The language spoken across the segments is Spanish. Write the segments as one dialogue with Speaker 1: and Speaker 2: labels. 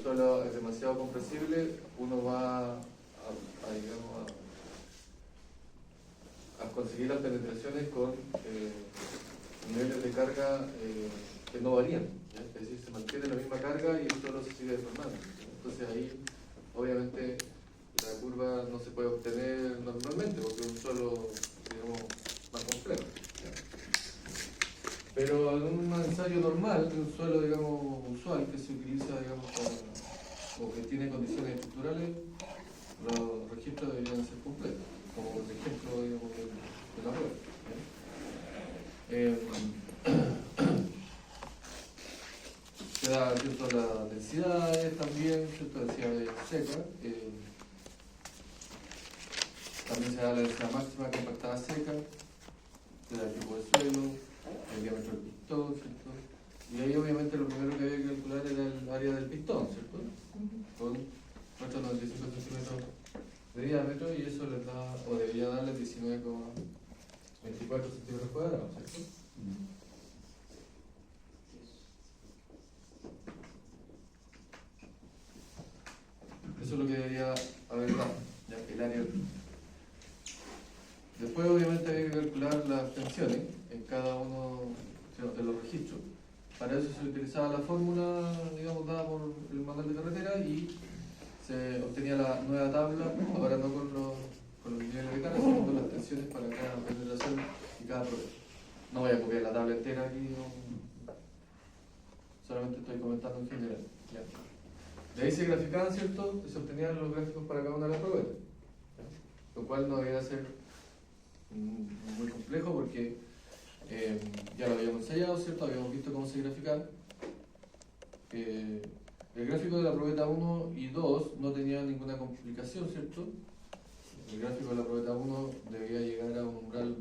Speaker 1: suelo es demasiado compresible, uno va digamos, a conseguir las penetraciones con niveles de carga que no varían, ¿ya? Es decir, se mantiene la misma carga y el suelo se sigue deformando, ¿ya? Entonces ahí obviamente la curva no se puede obtener normalmente porque es un suelo, digamos, más complejo, ¿ya? Pero en un ensayo normal, de un suelo, digamos, usual que se utiliza, digamos, o que tiene condiciones estructurales, los registros deberían ser completos, como por ejemplo, digamos, de la rueda, ¿ya? Se da, ¿cierto?, las densidades también, ¿cierto?, densidades secas. También se da la densidad máxima compactada seca, se da el tipo de suelo, el diámetro del pistón, ¿cierto? Y ahí obviamente lo primero que había que calcular era el área del pistón, ¿cierto? Con nuestros 95 centímetros de diámetro, y eso les da, o debería darles 19,24 centímetros cuadrados, ¿cierto? Eso es lo que debería haber dado, ya, el área del pistón. Después obviamente hay que calcular las tensiones en cada uno de los registros. Para eso se utilizaba la fórmula, digamos, dada por el manual de carretera, y se obtenía la nueva tabla, ahora no con los niveles de carga, sino con las tensiones para cada penetración y cada prueba. No voy a copiar la tabla entera aquí, no, solamente estoy comentando en general, ¿ya? De ahí se graficaban, ¿cierto? Se obtenían los gráficos para cada una de las pruebas, ¿ya? Lo cual no debía ser muy complejo porque ya lo habíamos ensayado, ¿cierto? Habíamos visto cómo se graficaba. El gráfico de la probeta 1 y 2 no tenía ninguna complicación, ¿cierto? El gráfico de la probeta 1 debía llegar a un umbral,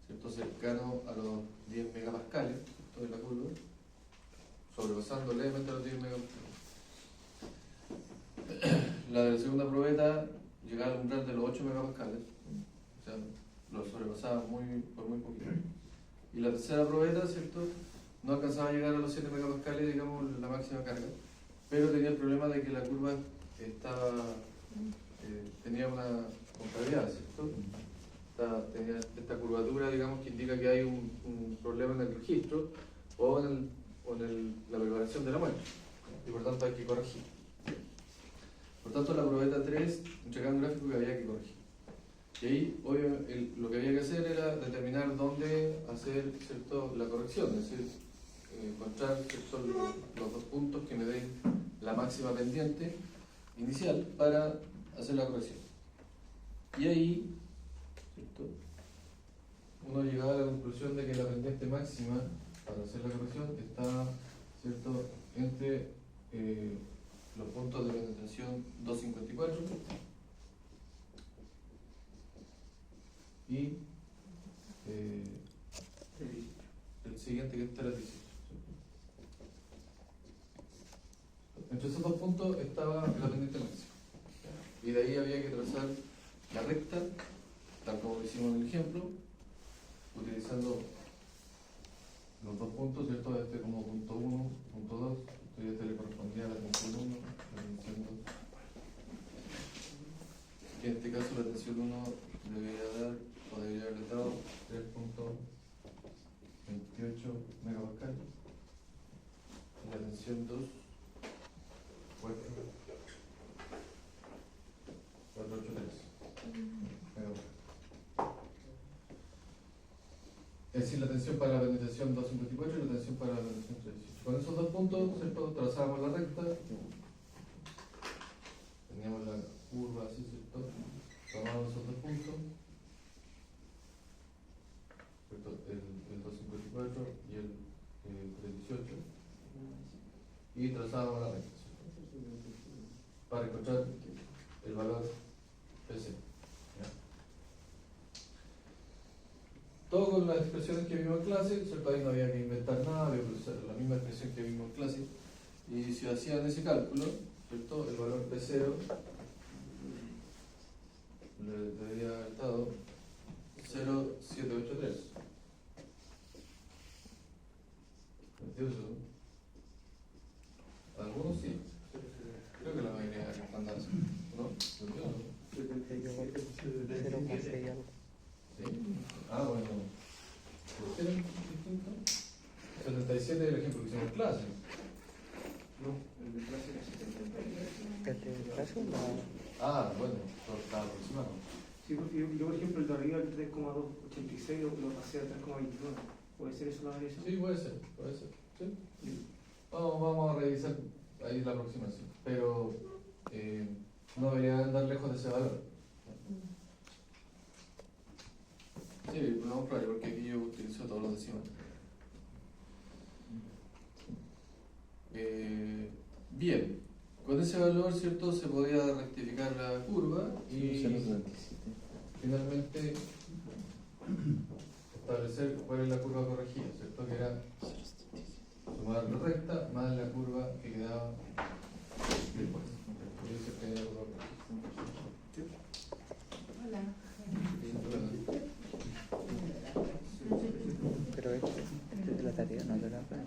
Speaker 1: ¿cierto?, cercano a los 10 megapascales, ¿cierto?, de la curva, sobrepasando levemente los 10 megapascales. La de la segunda probeta llegaba al umbral de los 8 megapascales, o sea, lo sobrepasaba por muy poquito. Y la tercera probeta, ¿cierto?, no alcanzaba a llegar a los 7 megapascales, digamos, la máxima carga, pero tenía el problema de que la curva tenía una concavidad, ¿cierto? Tenía esta curvatura, digamos, que indica que hay un problema en el registro o en la preparación de la muestra, y por tanto hay que corregir. Por tanto, la probeta 3 entregaba un gráfico que había que corregir. Y ahí, obviamente, lo que había que hacer era determinar dónde hacer, ¿cierto?, la corrección, es decir, encontrar, ¿cierto?, los dos puntos que me den la máxima pendiente inicial para hacer la corrección. Y ahí, ¿cierto?, uno llegaba a la conclusión de que la pendiente máxima para hacer la corrección está, ¿cierto?, entre los puntos de penetración 254 y el siguiente, que está la 18. Entre esos dos puntos estaba la pendiente máxima, y de ahí había que trazar la recta, tal como lo hicimos en el ejemplo, utilizando los dos puntos, ¿cierto? Este como punto 1, punto 2, este le correspondía a la tensión 1, la tensión 2. Y en este caso la tensión 1 debería haber dado 3,28 megapascales, y la tensión 2, 483 megapascales. Es decir, la tensión para la penetración 254 y la tensión para la penetración 318. Con esos dos puntos, ¿cierto?, trazábamos la recta, teníamos la curva así, ¿cierto?, tomábamos esos dos puntos, ¿cierto?, el 254 y el 318, y trazábamos la recta, ¿cierto?, para encontrar el valor PC. Todo con las expresiones que vimos en clase, ¿cierto? Ahí no había que inventar nada, había que usar la misma expresión que vimos en clase. Y si hacían ese cálculo, ¿cierto?, el valor P0 le debería haber dado 0,783. ¿Entendió eso? Algunos sí.
Speaker 2: caso,
Speaker 1: Ah, bueno, todo está aproximado.
Speaker 3: Sí, porque yo, por ejemplo, el de arriba, el 3,286, lo pasé a 3,29. ¿Puede ser eso la variación?
Speaker 1: Sí, puede ser, puede ser. ¿Sí? Vamos a revisar ahí la aproximación, pero no debería andar lejos de ese valor. Sí, vamos a probar, porque aquí yo utilizo todos los decimales. Bien, con ese valor, ¿cierto? Se podía rectificar la curva y finalmente establecer cuál es la curva corregida, ¿cierto? Que era sumar la recta más la curva que quedaba después. Y eso que era la curva corregida.
Speaker 4: Hola.
Speaker 2: pero este es de la tarea, no de la prueba.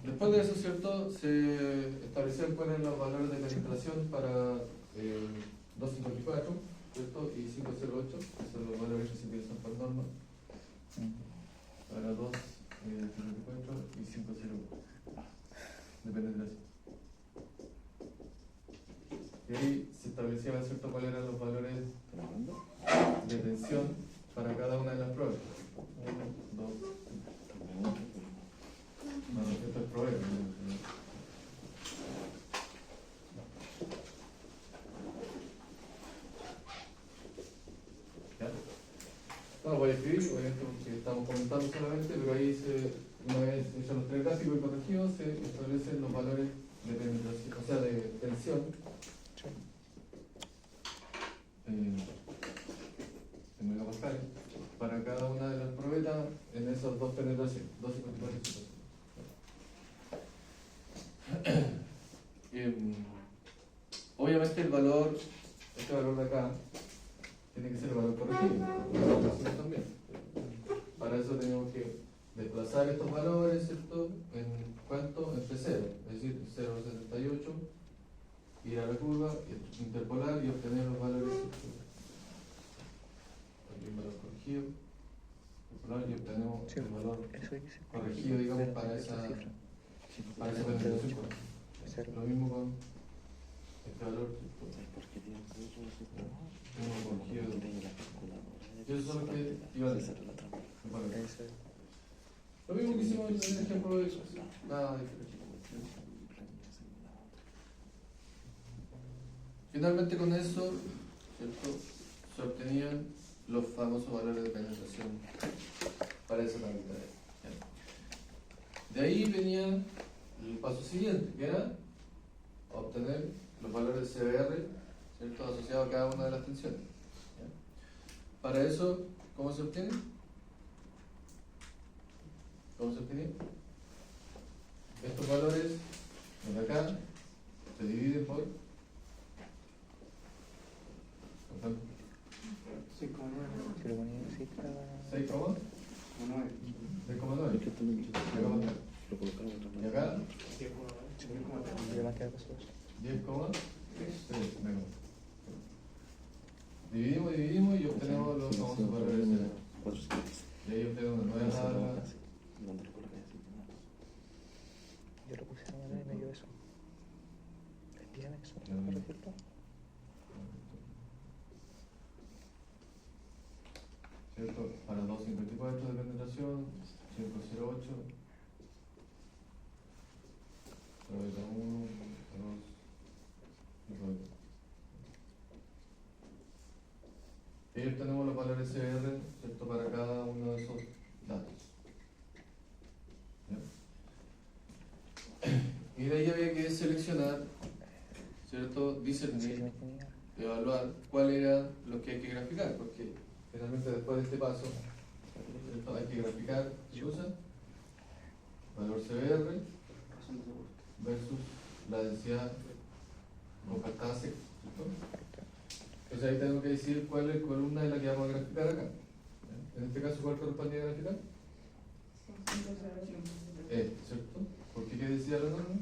Speaker 1: Después de eso, ¿cierto? Se establecieron cuáles eran los valores de penetración para 254, ¿cierto? Y 508, que son los valores que se utilizan por norma. Para 254 y 501 de penetración. Y ahí se establecían, ¿cierto?, cuáles eran los valores de tensión para cada una de las pruebas. 1, 2, no, esto es problema. ¿Ya? No lo voy a escribir, obviamente, porque estamos comentando solamente, pero ahí una vez hechos los tres gráficos y corregidos, se establecen los valores de penetración, o sea, de tensión. En megapascales para cada una de las probetas en esas dos penetraciones, 254 y 5. Obviamente el valor, este valor de acá, tiene que ser el valor corregido, también. Para eso tenemos que desplazar estos valores, ¿cierto? ¿En cuánto? Entre 0, es decir, 0,78, ir a la curva, interpolar y obtener los valores. Aquí un valor corregido, interpolar y obtenemos el valor corregido, digamos, para esa penetración. Lo mismo con este valor. Corregido. Y eso son los que iban a ser. Lo mismo que hicimos en el ejemplo de eso. Nada diferente. Finalmente con eso, ¿cierto?, se obtenían los famosos valores de penetración para esa tablita. De ahí venía el paso siguiente, que era obtener los valores de CBR, ¿cierto?, asociados a cada una de las tensiones. ¿Ya? Para eso, ¿cómo se obtiene? ¿Cómo se obtiene? Estos valores de acá se dividen por
Speaker 3: 6,9.
Speaker 1: 6,9. 6,9. Y acá 10,3. Dividimos y obtenemos los famosos valores de la. Y ahí obtenemos una nueva tabla.
Speaker 2: Yo lo puse a la manera y me dio eso. Explícame eso, ¿correcto?
Speaker 1: ¿Cierto? Para 254 de penetración, 508, probeta 1, 2 y probeta. Y ahí obtenemos los valores CR, ¿cierto?, para cada uno de esos datos. ¿Ya? Y de ahí había que seleccionar, ¿cierto?, discernir, evaluar cuál era lo que hay que graficar, porque finalmente después de este paso, ¿cierto?, hay que graficar ¿qué cosa? Valor CBR versus la densidad compactada seca, ¿cierto? Entonces ahí tengo que decir cuál es la columna de la que vamos a graficar acá. ¿Ya? En este caso, ¿cuál correspondía a graficar? ¿Cierto? Porque ¿qué decía la norma?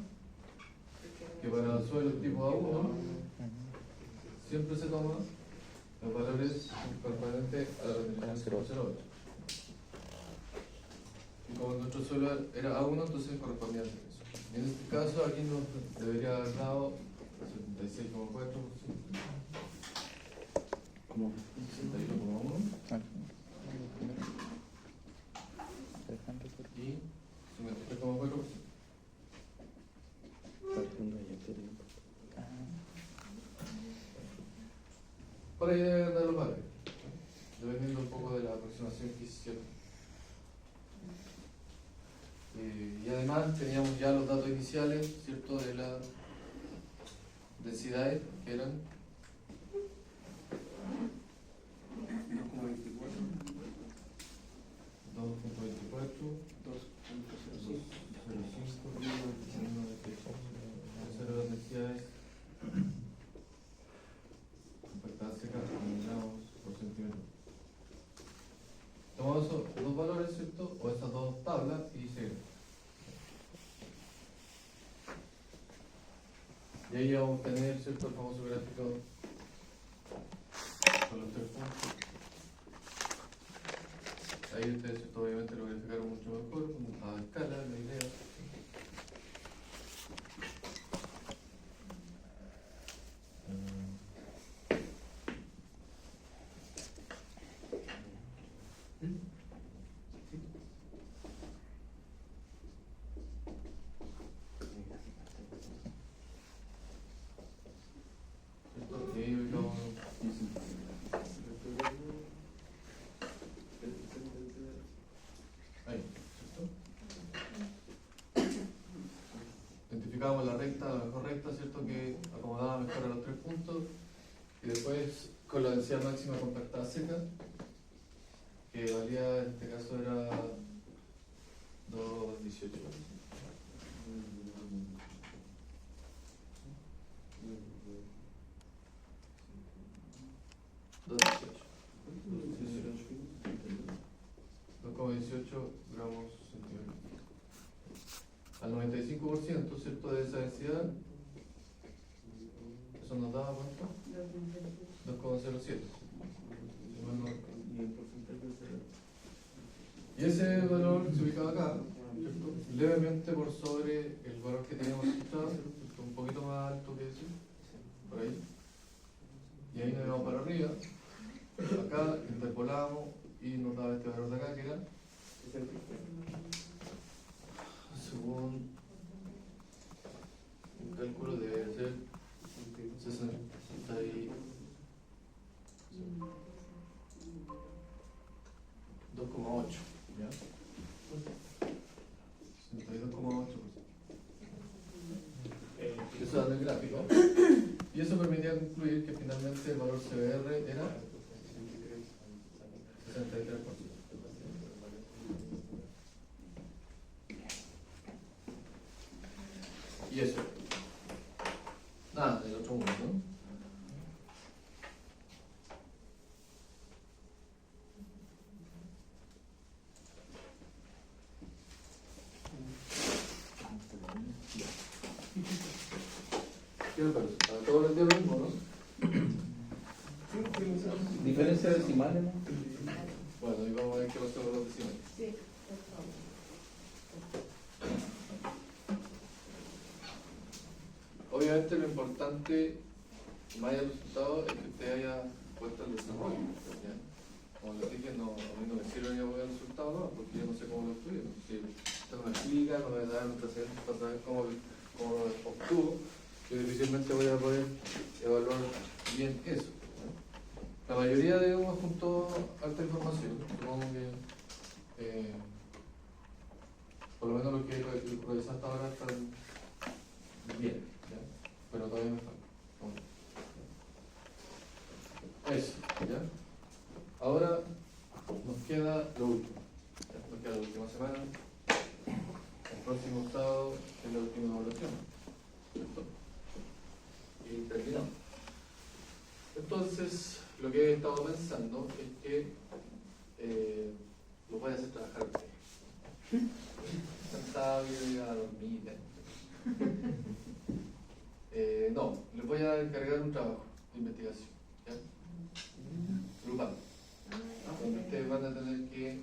Speaker 1: Que para los suelos tipo A1 siempre se toma los valores correspondientes a la penetración 0,08. como nuestro suelo era A1, entonces correspondía a hacer eso. En este caso, aquí nos debería haber dado 76,4%.
Speaker 2: ¿Cómo?
Speaker 1: 61,1
Speaker 2: Ah, Alejandro, por
Speaker 1: y 53,4%. Por ahí deben dar los valores, dependiendo un poco de la aproximación que hicieron. Y además teníamos ya los datos iniciales, ¿cierto?, de las densidades que eran 2,24,
Speaker 3: 2.05.
Speaker 1: 2,05, esas eran las densidades compactadas secas en gramos por centímetro. Tomamos esos dos valores, ¿cierto?, o esas dos tablas y seguimos. Y ahí vamos a tener, ¿cierto?, el famoso gráfico con los 3 puntos. Ahí ustedes, ¿cierto?, obviamente lo verificaron mucho mejor, a escala, la idea. ¿Cierto? Y ahí ubicamos ahí, ¿cierto? Identificamos la recta, la mejor recta, ¿cierto?, que acomodaba mejor a los 3 puntos. Y después con la densidad máxima compactada seca, que valía, en este caso era 2,18. 2,18 gramos centímetros. Al 95%, ¿cierto?, de esa densidad, eso nos daba ¿cuánto? 2,07. Y ese valor se ubicaba acá, ¿cierto?, levemente por sobre el valor que teníamos registrado, ¿cierto?, un poquito más alto que ese, por ahí. Y ahí nos íbamos para arriba. Acá interpolamos y nos daba este valor de acá, que era, según un cálculo, debe ser 62,8, ¿ya? 62,8%. Eso da el gráfico. Y eso permitía concluir que finalmente el valor CBR era 63%. Y eso. Nada, el otro mundo, ¿no? ¿Qué me parece? A todos les dio lo mismo, ¿no?
Speaker 2: Diferencia decimal, ¿no?
Speaker 1: Bueno, y vamos a ver qué pasa con los decimales.
Speaker 4: Sí, por favor.
Speaker 1: Obviamente lo importante, más allá del resultado, es que usted haya puesto el desarrollo, ¿ya? Como les dije, no, a mí no me sirve ni a poner el resultado, no, porque yo no sé cmo lo obtuvieron. Si usted no me explica, no me da un antecedente para saber cómo lo obtuvo, yo difícilmente voy a poder evaluar bien eso, ¿ya? La mayoría de uno juntó alta información, supongo que por lo menos lo que revisé hasta ahora están bien, ¿ya? Pero todavía me falta. Eso, ¿ya? Ahora nos queda lo último, ¿ya? Nos queda la última semana, el próximo sábado es la última evaluación, ¿cierto? Y terminamos. Entonces, lo que he estado pensando es que los voy a hacer trabajar sentado y a dormir. No, les voy a encargar un trabajo de investigación, ¿ya? Grupal, donde ustedes van a tener que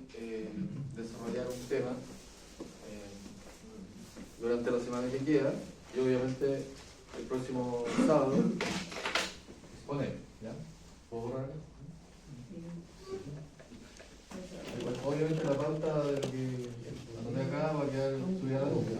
Speaker 1: desarrollar un tema durante la semana que queda y obviamente el próximo sábado exponer, ¿ya? ¿Puedo borrar? Obviamente la pauta de lo que anoté acá va a quedar subida a la nube, ¿ya?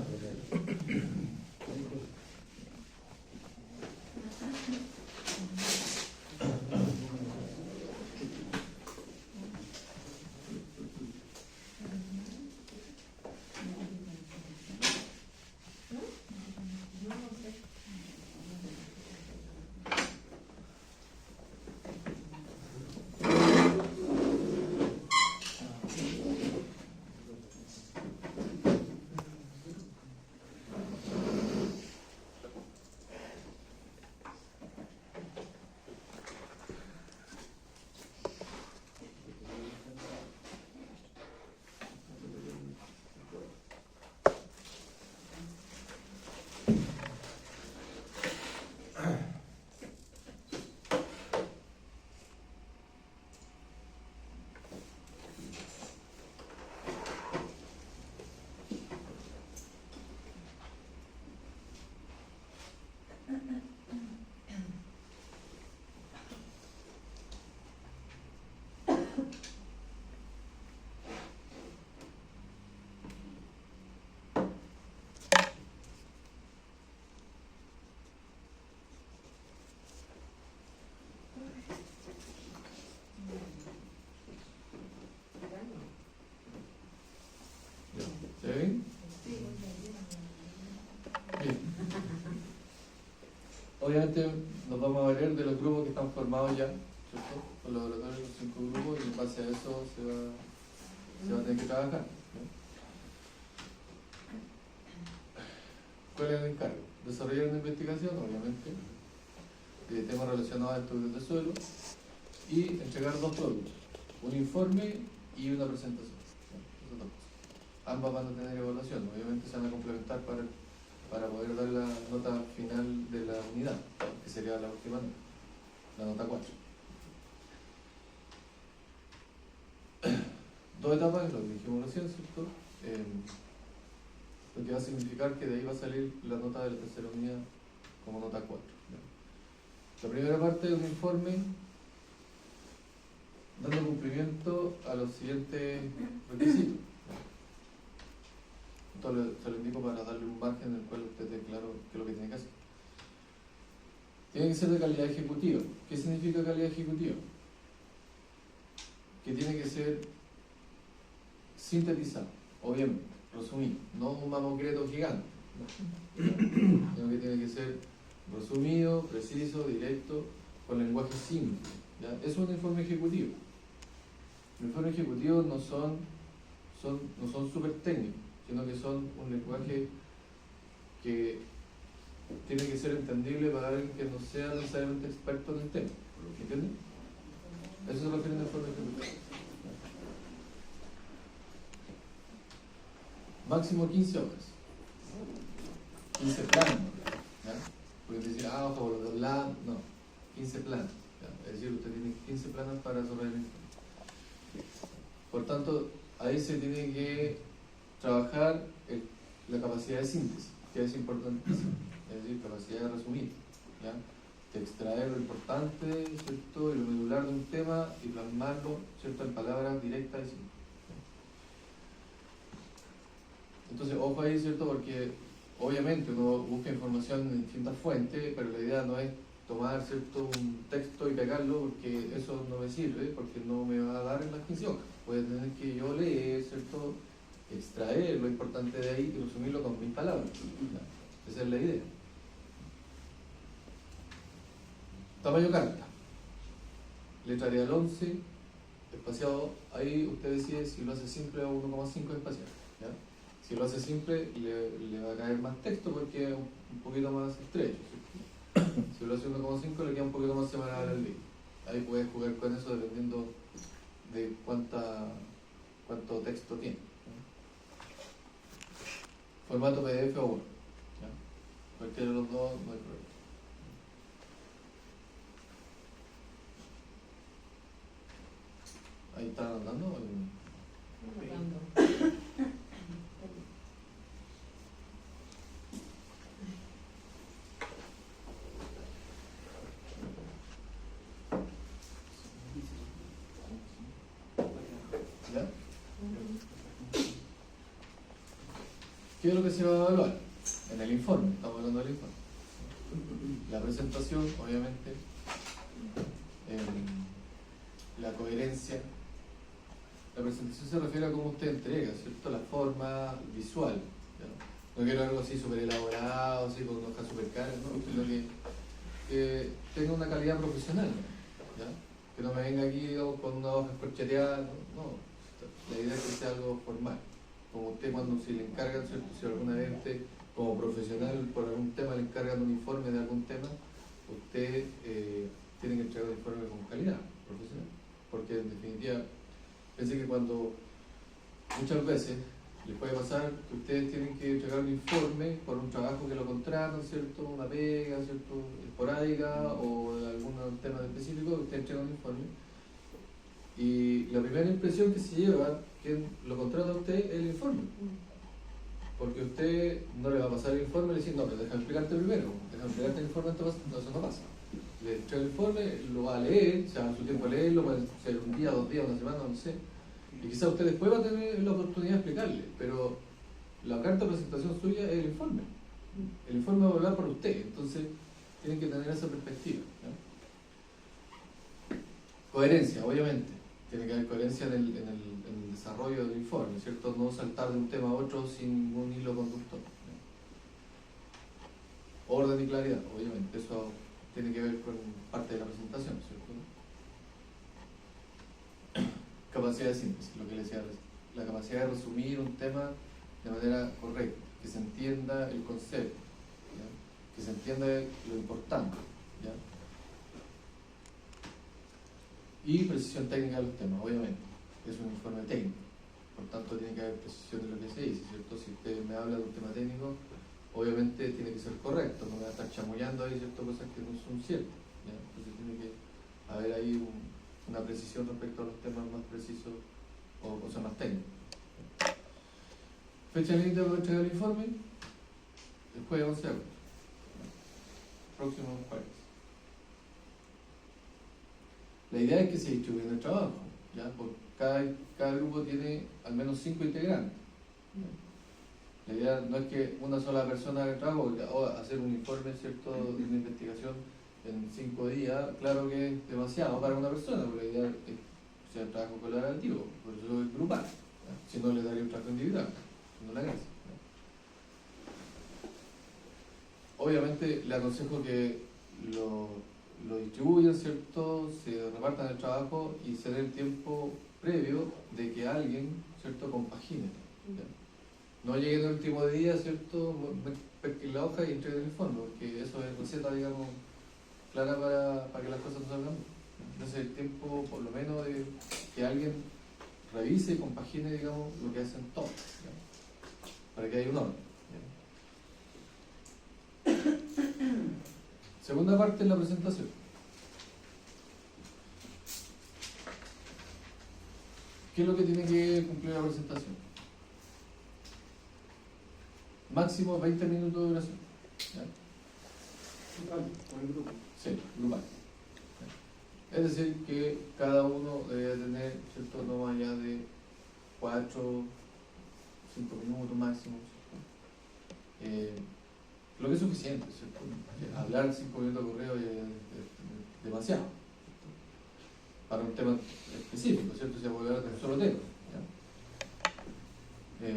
Speaker 1: ¿Se ve bien? Bien. Obviamente nos vamos a valer de los grupos que están formados ya, ¿cierto? Los laboratorios, los 5 grupos, y en base a eso se va a tener que trabajar, ¿no? ¿Cuál es el encargo? Desarrollar una investigación, obviamente, de temas relacionados a estudios de suelo y entregar 2 productos, un informe y una presentación. Esas 2 cosas. Ambas van a tener evaluación, obviamente se van a complementar para poder dar la nota final de la unidad, que sería la última nota, la nota 4. 2 etapas, lo que dijimos recién, ¿cierto? Lo que va a significar que de ahí va a salir la nota de la tercera unidad como nota 4. La primera parte es un informe dando cumplimiento a los siguientes requisitos. Esto se lo indico para darle un margen en el cual usted esté claro qué es lo que tiene que hacer. Tiene que ser de calidad ejecutiva. ¿Qué significa calidad ejecutiva? Que tiene que ser sintetizado, obviamente, resumido, no un mamotreto gigante, sino que tiene que ser resumido, preciso, directo, con lenguaje simple, ¿ya? Eso es un informe ejecutivo. Los informes ejecutivos no son súper técnicos, sino que son un lenguaje que tiene que ser entendible para alguien que no sea necesariamente experto en el tema. ¿Entienden? Eso se refiere a un informe ejecutivo. Máximo 15 hojas. 15 planos, ¿ya? Pueden decir, ojo, no, 15 planos, ¿ya? Es decir, usted tiene 15 planos para desarrollar el informe. Por tanto, ahí se tiene que trabajar la capacidad de síntesis, que es importantísima, es decir, capacidad de resumir, ¿ya? De extraer lo importante, ¿cierto? Y lo medular de un tema y plasmarlo, ¿cierto? En palabras directas y simples. Entonces, ojo ahí, ¿cierto? Porque obviamente uno busca información en distintas fuentes, pero la idea no es tomar, ¿cierto? Un texto y pegarlo, porque eso no me sirve, porque no me va a dar en las 15 hojas. Puede tener que yo leer, ¿cierto? Extraer lo importante de ahí y resumirlo con 1000 palabras. ¿Ya? Esa es la idea. Tamaño carta. Letra Arial 11, espaciado, ahí usted decide si lo hace simple o 1,5 espaciado, ¿ya? Si lo hace simple, le va a caer más texto porque es un poquito más estrecho, ¿cierto? Si lo hace 1,5, le queda un poquito más semanal al libro. Ahí puedes jugar con eso dependiendo de cuánto texto tiene, ¿no? Formato PDF o Word, ¿ya? Cualquiera de los dos no hay problema. Ahí están andando. ¿Qué es lo que se va a evaluar? En el informe, estamos hablando del informe. La presentación, obviamente, la coherencia. La presentación se refiere a cómo usted entrega, ¿cierto? La forma visual. ¿Ya? No quiero algo así súper elaborado, así con hojas súper caras, ¿no? Sino que tenga una calidad profesional, ¿ya? Que no me venga aquí, digamos, con una hoja escorcheteada, no. La idea es que sea algo formal. Como usted cuando se le encargan, ¿cierto? Si alguna vez usted, como profesional, por algún tema le encargan un informe de algún tema, usted tiene que entregar un informe con calidad profesional. Porque en definitiva, pensé que cuando muchas veces les puede pasar que ustedes tienen que entregar un informe por un trabajo que lo contratan, ¿cierto? Una pega, ¿cierto? Esporádica o de algún tema específico, usted entrega un informe. Y la primera impresión que se lleva, quien lo contrata a usted, es el informe. Porque usted no le va a pasar el informe y le dice, no, pero déjame explicarte primero, déjame explicarte el informe, entonces no pasa. Le entrega el informe, lo va a leer, se da su tiempo a leerlo, puede ser un día, 2 días, una semana, no sé. Y quizás usted después va a tener la oportunidad de explicarle, pero la carta de presentación suya es el informe. El informe va a hablar por usted, entonces tienen que tener esa perspectiva, ¿no? Coherencia, obviamente. Tiene que haber coherencia en el desarrollo del informe, ¿cierto? No saltar de un tema a otro sin ningún hilo conductor, ¿no? Orden y claridad, obviamente, eso tiene que ver con parte de la presentación, ¿cierto? Capacidad de síntesis, lo que le decía, la capacidad de resumir un tema de manera correcta, que se entienda el concepto, ¿ya? Que se entienda lo importante, ¿ya? Y precisión técnica de los temas, obviamente, es un informe técnico, por tanto tiene que haber precisión de lo que se dice, ¿cierto? Si usted me habla de un tema técnico, obviamente tiene que ser correcto, no me va a estar chamullando ahí, ¿cierto? Cosas que no son ciertas, ¿ya? Entonces tiene que haber ahí una precisión respecto a los temas más precisos o cosas más técnicas. Fecha límite para entregar el informe, después de 11 de agosto, próximo jueves. La idea es que se distribuya el trabajo, ¿ya? Porque cada grupo tiene al menos 5 integrantes. La idea no es que una sola persona haga el trabajo, o hacer un informe, ¿cierto?, de una investigación en 5 días, claro que es demasiado para una persona, porque la idea es que sea el trabajo colaborativo, por eso es grupal, ¿ya? Si no le daría un trabajo individual, no le hagas. Obviamente le aconsejo que lo distribuyan, ¿cierto?, se repartan el trabajo y se dé el tiempo previo de que alguien, ¿cierto?, compagine, ¿ya? No lleguen el último día, ¿cierto?, pesquen la hoja y entreguen el informe, porque eso es receta, digamos, clara para que las cosas no salgan. Entonces el tiempo, por lo menos, de que alguien revise y compagine, digamos, lo que hacen todos, ¿ya? Para que haya un orden, ¿ya? Segunda parte es la presentación. ¿Qué es lo que tiene que cumplir la presentación? Máximo 20 minutos de duración, ¿ya?
Speaker 3: Con el grupo.
Speaker 1: Sí, grupal. Es decir, que cada uno debe tener, ¿cierto?, no más allá de 4, 5 minutos máximo, ¿cierto? Lo que es suficiente, ¿cierto? Hablar 5 minutos de correo es demasiado, ¿cierto?, para un tema específico, ¿cierto? Se puede hablar de un solo tema, ¿ya?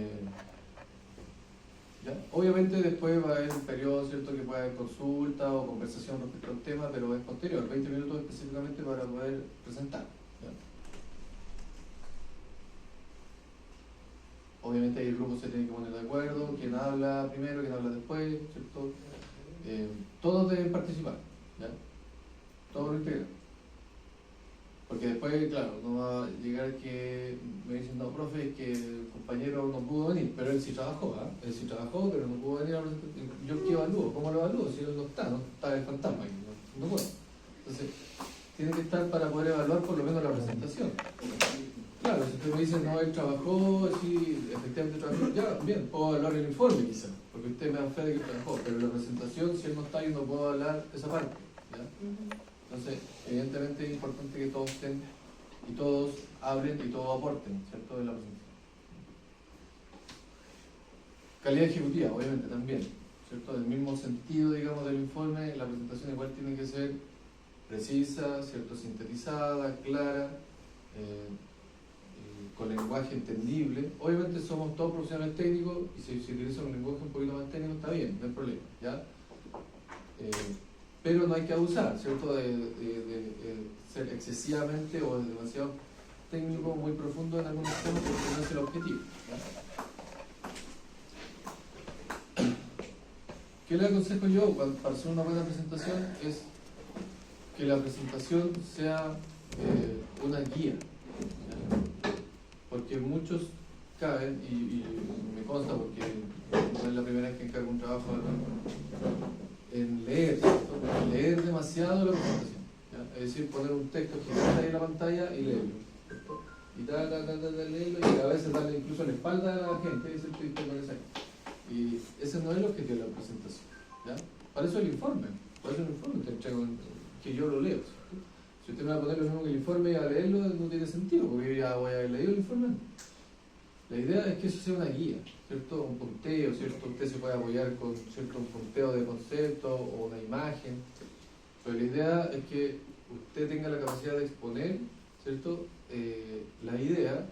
Speaker 1: ¿Ya? Obviamente después va a haber un periodo, ¿cierto?, que puede haber consulta o conversación respecto al tema, pero es posterior, 20 minutos específicamente para poder presentar, ¿ya? Obviamente ahí el grupo se tiene que poner de acuerdo, quién habla primero, quién habla después, ¿cierto? Todos deben participar, ¿ya? Todos lo integran. Porque después, claro, no va a llegar que me dicen, no, profe, es que el compañero no pudo venir, pero él sí trabajó, ¿ah? Él sí trabajó, pero no pudo venir a presentar. ¿Yo qué evalúo? ¿Cómo lo evalúo? Si él no está el fantasma, no puedo. Entonces, tiene que estar para poder evaluar por lo menos la presentación. Claro, si usted me dice, no, él trabajó, sí, efectivamente trabajó, ya, bien, puedo evaluar el informe quizá, porque usted me da fe de que trabajó, pero la presentación, si él no está, yo no puedo hablar esa parte, ¿ya? Entonces, evidentemente es importante que todos estén y todos hablen y todos aporten, ¿cierto?, en la presentación. Calidad ejecutiva, obviamente, también, ¿cierto? En el mismo sentido, digamos, del informe, la presentación igual tiene que ser precisa, ¿cierto? Sintetizada, clara, con lenguaje entendible. Obviamente somos todos profesionales técnicos y si se utiliza un lenguaje un poquito más técnico está bien, no hay problema, ¿ya? Pero no hay que abusar, ¿cierto? De ser excesivamente o demasiado técnico, muy profundo en algunos temas porque no es el objetivo, ¿ya? ¿Qué le aconsejo yo para hacer una buena presentación? Es que la presentación sea una guía, ¿ya? Porque muchos caen, y me consta porque no es la primera vez que encargo un trabajo, en leer, ¿cierto? Leer demasiado la presentación, ¿ya? Es decir, poner un texto gigante ahí en la pantalla y leerlo, ¿cierto? Y leerlo y a veces darle incluso la espalda a la gente y decir, y ese no es el objetivo de la presentación, ¿ya? Para eso el informe, te entrego que yo lo leo, ¿cierto? Si usted me va a poner lo mismo que el informe y a leerlo, no tiene sentido, porque yo ya voy a haber leído el informe. La idea es que eso sea una guía, ¿cierto? Un punteo, ¿cierto? Usted se puede apoyar con, ¿cierto?, un punteo de concepto o una imagen, pero la idea es que usted tenga la capacidad de exponer, ¿cierto?, la idea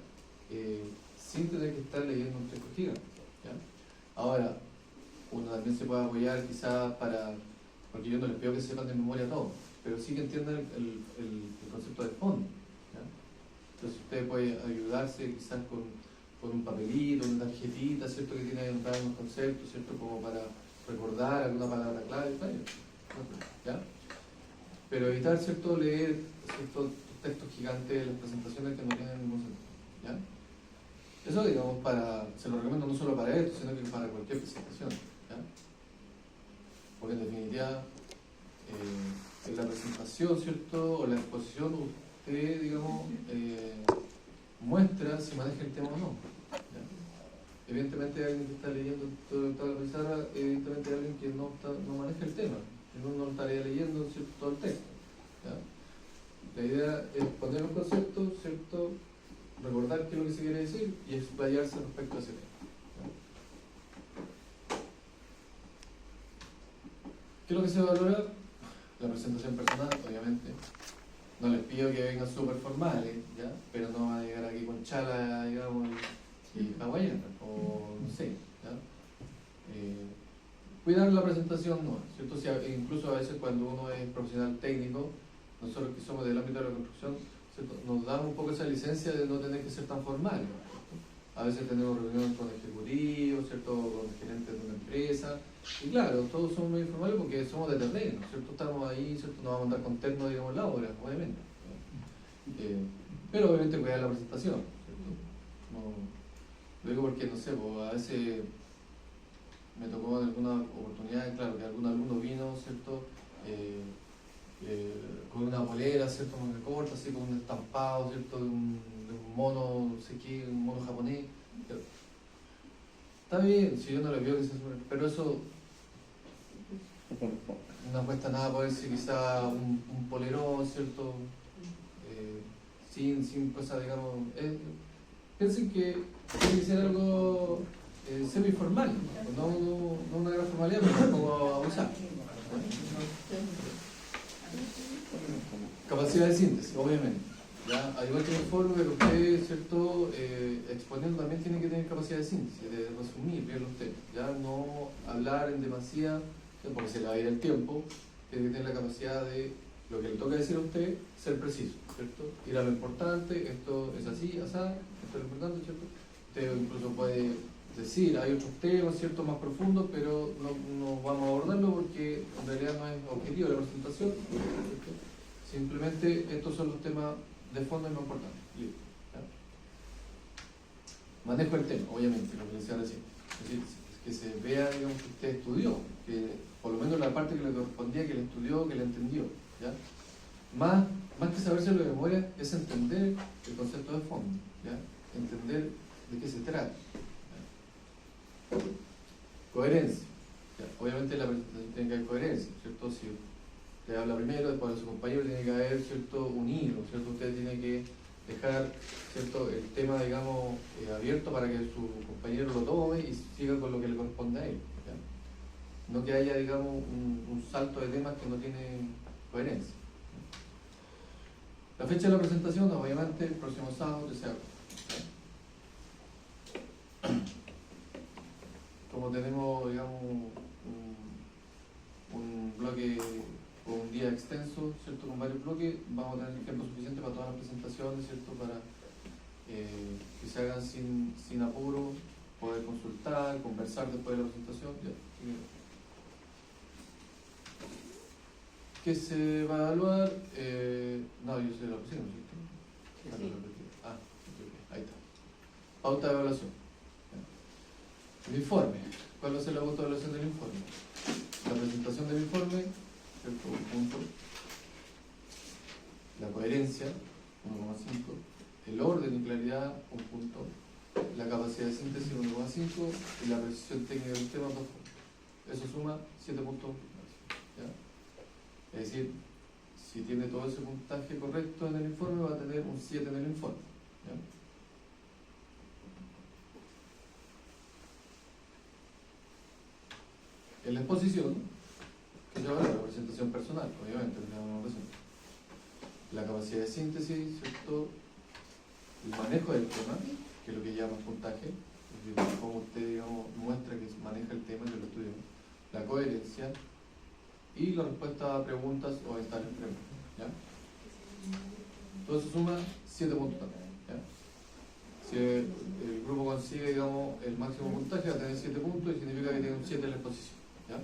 Speaker 1: sin tener que estar leyendo un texto gigante, ¿ya? Ahora, uno también se puede apoyar quizás porque yo no les pido que sepan de memoria todo, pero sí que entiendan el concepto de fondo, ¿ya? Entonces usted puede ayudarse quizás con un papelito, una tarjetita, ¿cierto?, que tiene anotados unos conceptos, ¿cierto?, como para recordar alguna palabra clave, ¿ya? Pero evitar, ¿cierto?, leer, ¿cierto?, textos gigantes de las presentaciones que no tienen ningún sentido, ¿ya? Eso, digamos, se lo recomiendo no solo para esto, sino que para cualquier presentación, ¿ya? Porque en definitiva, en la presentación, ¿cierto?, o la exposición, usted, digamos, muestra si maneja el tema o no, ¿ya? Evidentemente alguien que está leyendo toda la pizarra, evidentemente alguien que no maneja el tema, que no estaría leyendo, ¿cierto?, todo el texto, ¿ya? La idea es poner un concepto, ¿cierto?, recordar qué es lo que se quiere decir y explayarse respecto a ese tema, ¿ya? ¿Qué es lo que se va a valorar? La presentación personal, obviamente. No les pido que vengan súper formales, ¿ya? Pero no van a llegar aquí con chala, digamos, y hawaiana, o no sé, ¿ya? Cuidar la presentación no, ¿cierto? Incluso a veces cuando uno es profesional técnico, nosotros que somos del ámbito de la construcción, ¿cierto?, nos damos un poco esa licencia de no tener que ser tan formales, ¿cierto? A veces tenemos reuniones con ejecutivos, ¿cierto?, con gerentes de una empresa, y claro, todos somos muy informales porque somos de terreno, ¿cierto? Estamos ahí, ¿cierto? No vamos a andar con terno, digamos, en la obra, obviamente. Pero obviamente cuidar la presentación, ¿cierto? Lo digo porque, no sé, pues, a veces me tocó en alguna oportunidad, claro, que algún alumno vino, ¿cierto?, con una polera, ¿cierto?, manga corta, así con un estampado, ¿cierto?, de un mono, no sé qué, un mono japonés. Está bien, si yo no le veo que se suene, pero eso no cuesta nada ponerse quizá un polerón, ¿cierto?, sin cosas, digamos, piensen que tiene que ser algo semi-formal, no una gran formalidad, pero tampoco abusar. Capacidad de síntesis, obviamente, ¿ya? Al igual que en el foro, pero usted, ¿cierto?, exponiendo también tiene que tener capacidad de síntesis, de resumir bien los temas, ¿ya? No hablar en demasía, porque se le va a ir el tiempo, tiene que tener la capacidad de lo que le toca decir a usted, ser preciso, ¿cierto? Ir a lo importante, esto es así, asá, esto es lo importante, ¿cierto? Usted incluso puede decir, hay otros temas, ¿cierto?, más profundos, pero no vamos a abordarlo porque en realidad no es objetivo de la presentación, ¿cierto? Simplemente estos son los temas de fondo y más importantes. ¿Ya? Manejo el tema, obviamente, lo que decía recién. Es decir, que se vea, digamos, que usted estudió, que por lo menos la parte que le correspondía, que le estudió, que le entendió, ¿ya? Más que sabérselo de memoria, es entender el concepto de fondo, ¿ya? Entender de qué se trata, ¿ya? Coherencia, ¿ya? Obviamente la presentación tiene que haber coherencia, ¿cierto? Si usted habla primero, después de su compañero, tiene que haber, ¿cierto?, un hilo, ¿cierto? Usted tiene que dejar, ¿cierto?, el tema, digamos, abierto para que su compañero lo tome y siga con lo que le corresponde a él. ¿Ya? No que haya, digamos, un salto de temas que no tiene coherencia. La fecha de la presentación, obviamente, el próximo sábado, 13 de agosto. Como tenemos, digamos, un bloque o un día extenso, ¿cierto?, con varios bloques, vamos a tener tiempo suficiente para todas las presentaciones, ¿cierto?, para que se hagan sin apuro, poder consultar, conversar después de la presentación. Ya. ¿Qué se va a evaluar? No, yo sé la opción, ¿cierto?
Speaker 4: Sí.
Speaker 1: Ah, ok, ahí está. Pauta de evaluación. Ya. El informe. ¿Cuál va a ser la pauta de evaluación del informe? La presentación del informe, ¿cierto? Un punto. La coherencia, 1,5. El orden y claridad, un punto. La capacidad de síntesis, 1,5. Y la precisión técnica del tema, 2 puntos. Eso suma 7 puntos. ¿Ya? Es decir, si tiene todo ese puntaje correcto en el informe, va a tener un 7 en el informe. ¿Ya? En la exposición, que se va a ver la presentación personal, obviamente, la capacidad de síntesis, ¿cierto? El manejo del tema, que es lo que llama puntaje, es decir, cómo usted, digamos, muestra que maneja el tema, que lo estudió, la coherencia y la respuesta a preguntas o a estar en preguntas. ¿Ya? Todo eso suma 7 puntos también. ¿Ya? Si el grupo consigue, digamos, el máximo puntaje, va a tener 7 puntos y significa que tiene un 7 en la exposición. ¿Ya?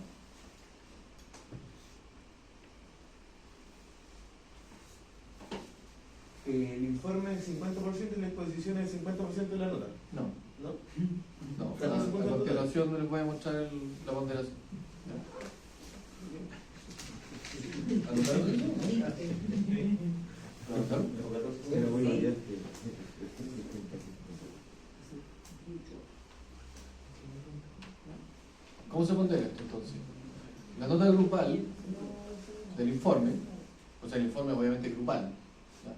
Speaker 5: El informe es 50% y la exposición es 50% de la nota.
Speaker 1: No,
Speaker 5: ¿No?
Speaker 1: no.
Speaker 5: Claro,
Speaker 1: A
Speaker 5: 50
Speaker 1: continuación les voy a mostrar la ponderación. ¿Ya? ¿Anotaron eso? ¿Anotaron?
Speaker 5: Era muy bien.
Speaker 1: ¿Cómo se pondera esto entonces? La nota grupal del informe, o sea, el informe obviamente grupal, ¿ya?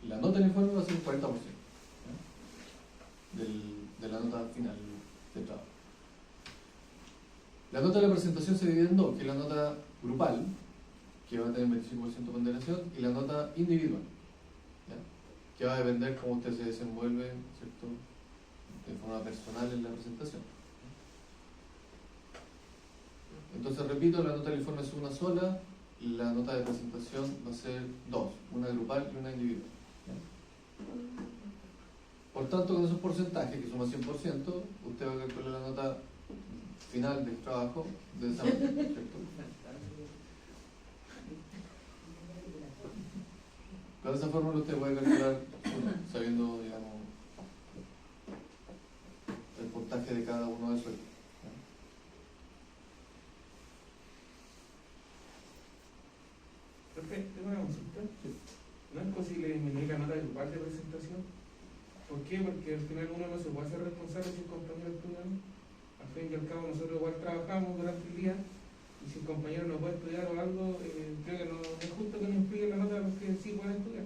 Speaker 1: La nota del informe va a ser un 40%, ¿ya? De la nota final del trabajo. La nota de la presentación se divide en dos, que es la nota grupal, que va a tener 25% de ponderación, y la nota individual, ¿ya? Que va a depender cómo usted se desenvuelve, ¿cierto?, de forma personal en la presentación. Entonces, repito, la nota del informe es una sola, la nota de presentación va a ser dos, una grupal y una individual. ¿Ya? Por tanto, con esos porcentajes, que suma 100%, usted va a calcular la nota final del trabajo de esa manera, ¿cierto? Con esa fórmula usted puede calcular, sabiendo, digamos, el puntaje de cada uno de esos.
Speaker 5: Perfecto, tengo una consulta. ¿No es posible disminuir la nota grupal de presentación? ¿Por qué? Porque al final uno no se puede hacer responsable si el compañero estudia, ¿no? Al fin y al cabo nosotros igual trabajamos durante el día y si el compañero no puede estudiar o algo, creo que no es justo que nos impliquen la nota a los que sí pueden estudiar.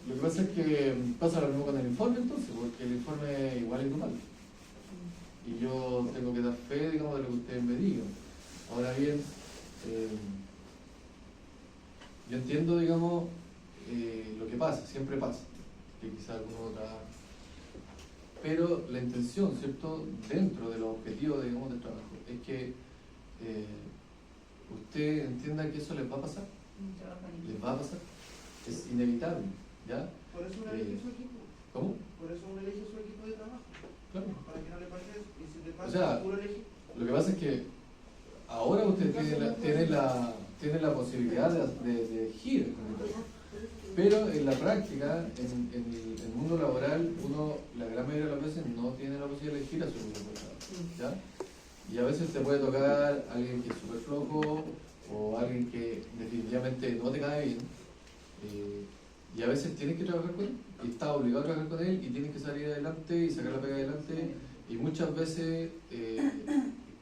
Speaker 1: Lo que pasa es que pasa lo mismo con el informe entonces, porque el informe igual es grupal. Y yo tengo que dar fe, digamos, de lo que ustedes me digan. Ahora bien, yo entiendo, digamos, lo que pasa, siempre pasa, que quizás alguno trabaja. Pero la intención, ¿cierto?, dentro de los objetivos, digamos, del trabajo, es que usted entienda que eso les va a pasar. Les va a pasar. Es inevitable, ¿ya?
Speaker 6: Por eso uno elige su equipo.
Speaker 1: ¿Cómo?
Speaker 6: Por eso uno elige su equipo de trabajo.
Speaker 1: Claro.
Speaker 6: Para que no le pase eso. Y si te pasa,
Speaker 1: O sea,
Speaker 6: puro elegir.
Speaker 1: Lo que pasa es que ahora usted tiene la posibilidad de elegir, pero en la práctica, en el mundo laboral, uno la gran mayoría de las veces no tiene la posibilidad de elegir a su grupo de trabajo, ¿ya? Y a veces te puede tocar alguien que es súper flojo o alguien que definitivamente no te cae bien, y a veces tienes que trabajar con él y estás obligado a trabajar con él y tienes que salir adelante y sacar la pega adelante, y muchas veces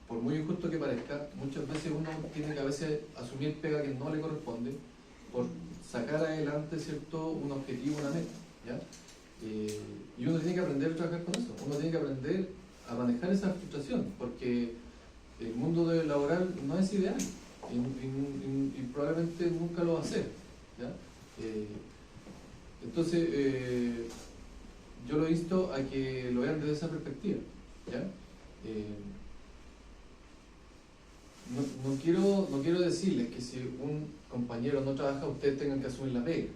Speaker 1: por muy injusto que parezca, muchas veces uno tiene que a veces asumir pega que no le corresponde por sacar adelante, ¿cierto?, un objetivo, una meta, ¿ya? Y uno tiene que aprender a trabajar con eso, uno tiene que aprender a manejar esa frustración, porque el mundo laboral no es ideal y probablemente nunca lo va a ser, ¿ya? Entonces, yo lo he visto a que lo vean desde esa perspectiva, ¿ya? No quiero decirles que si un compañero no trabaja, ustedes tengan que asumir la pega,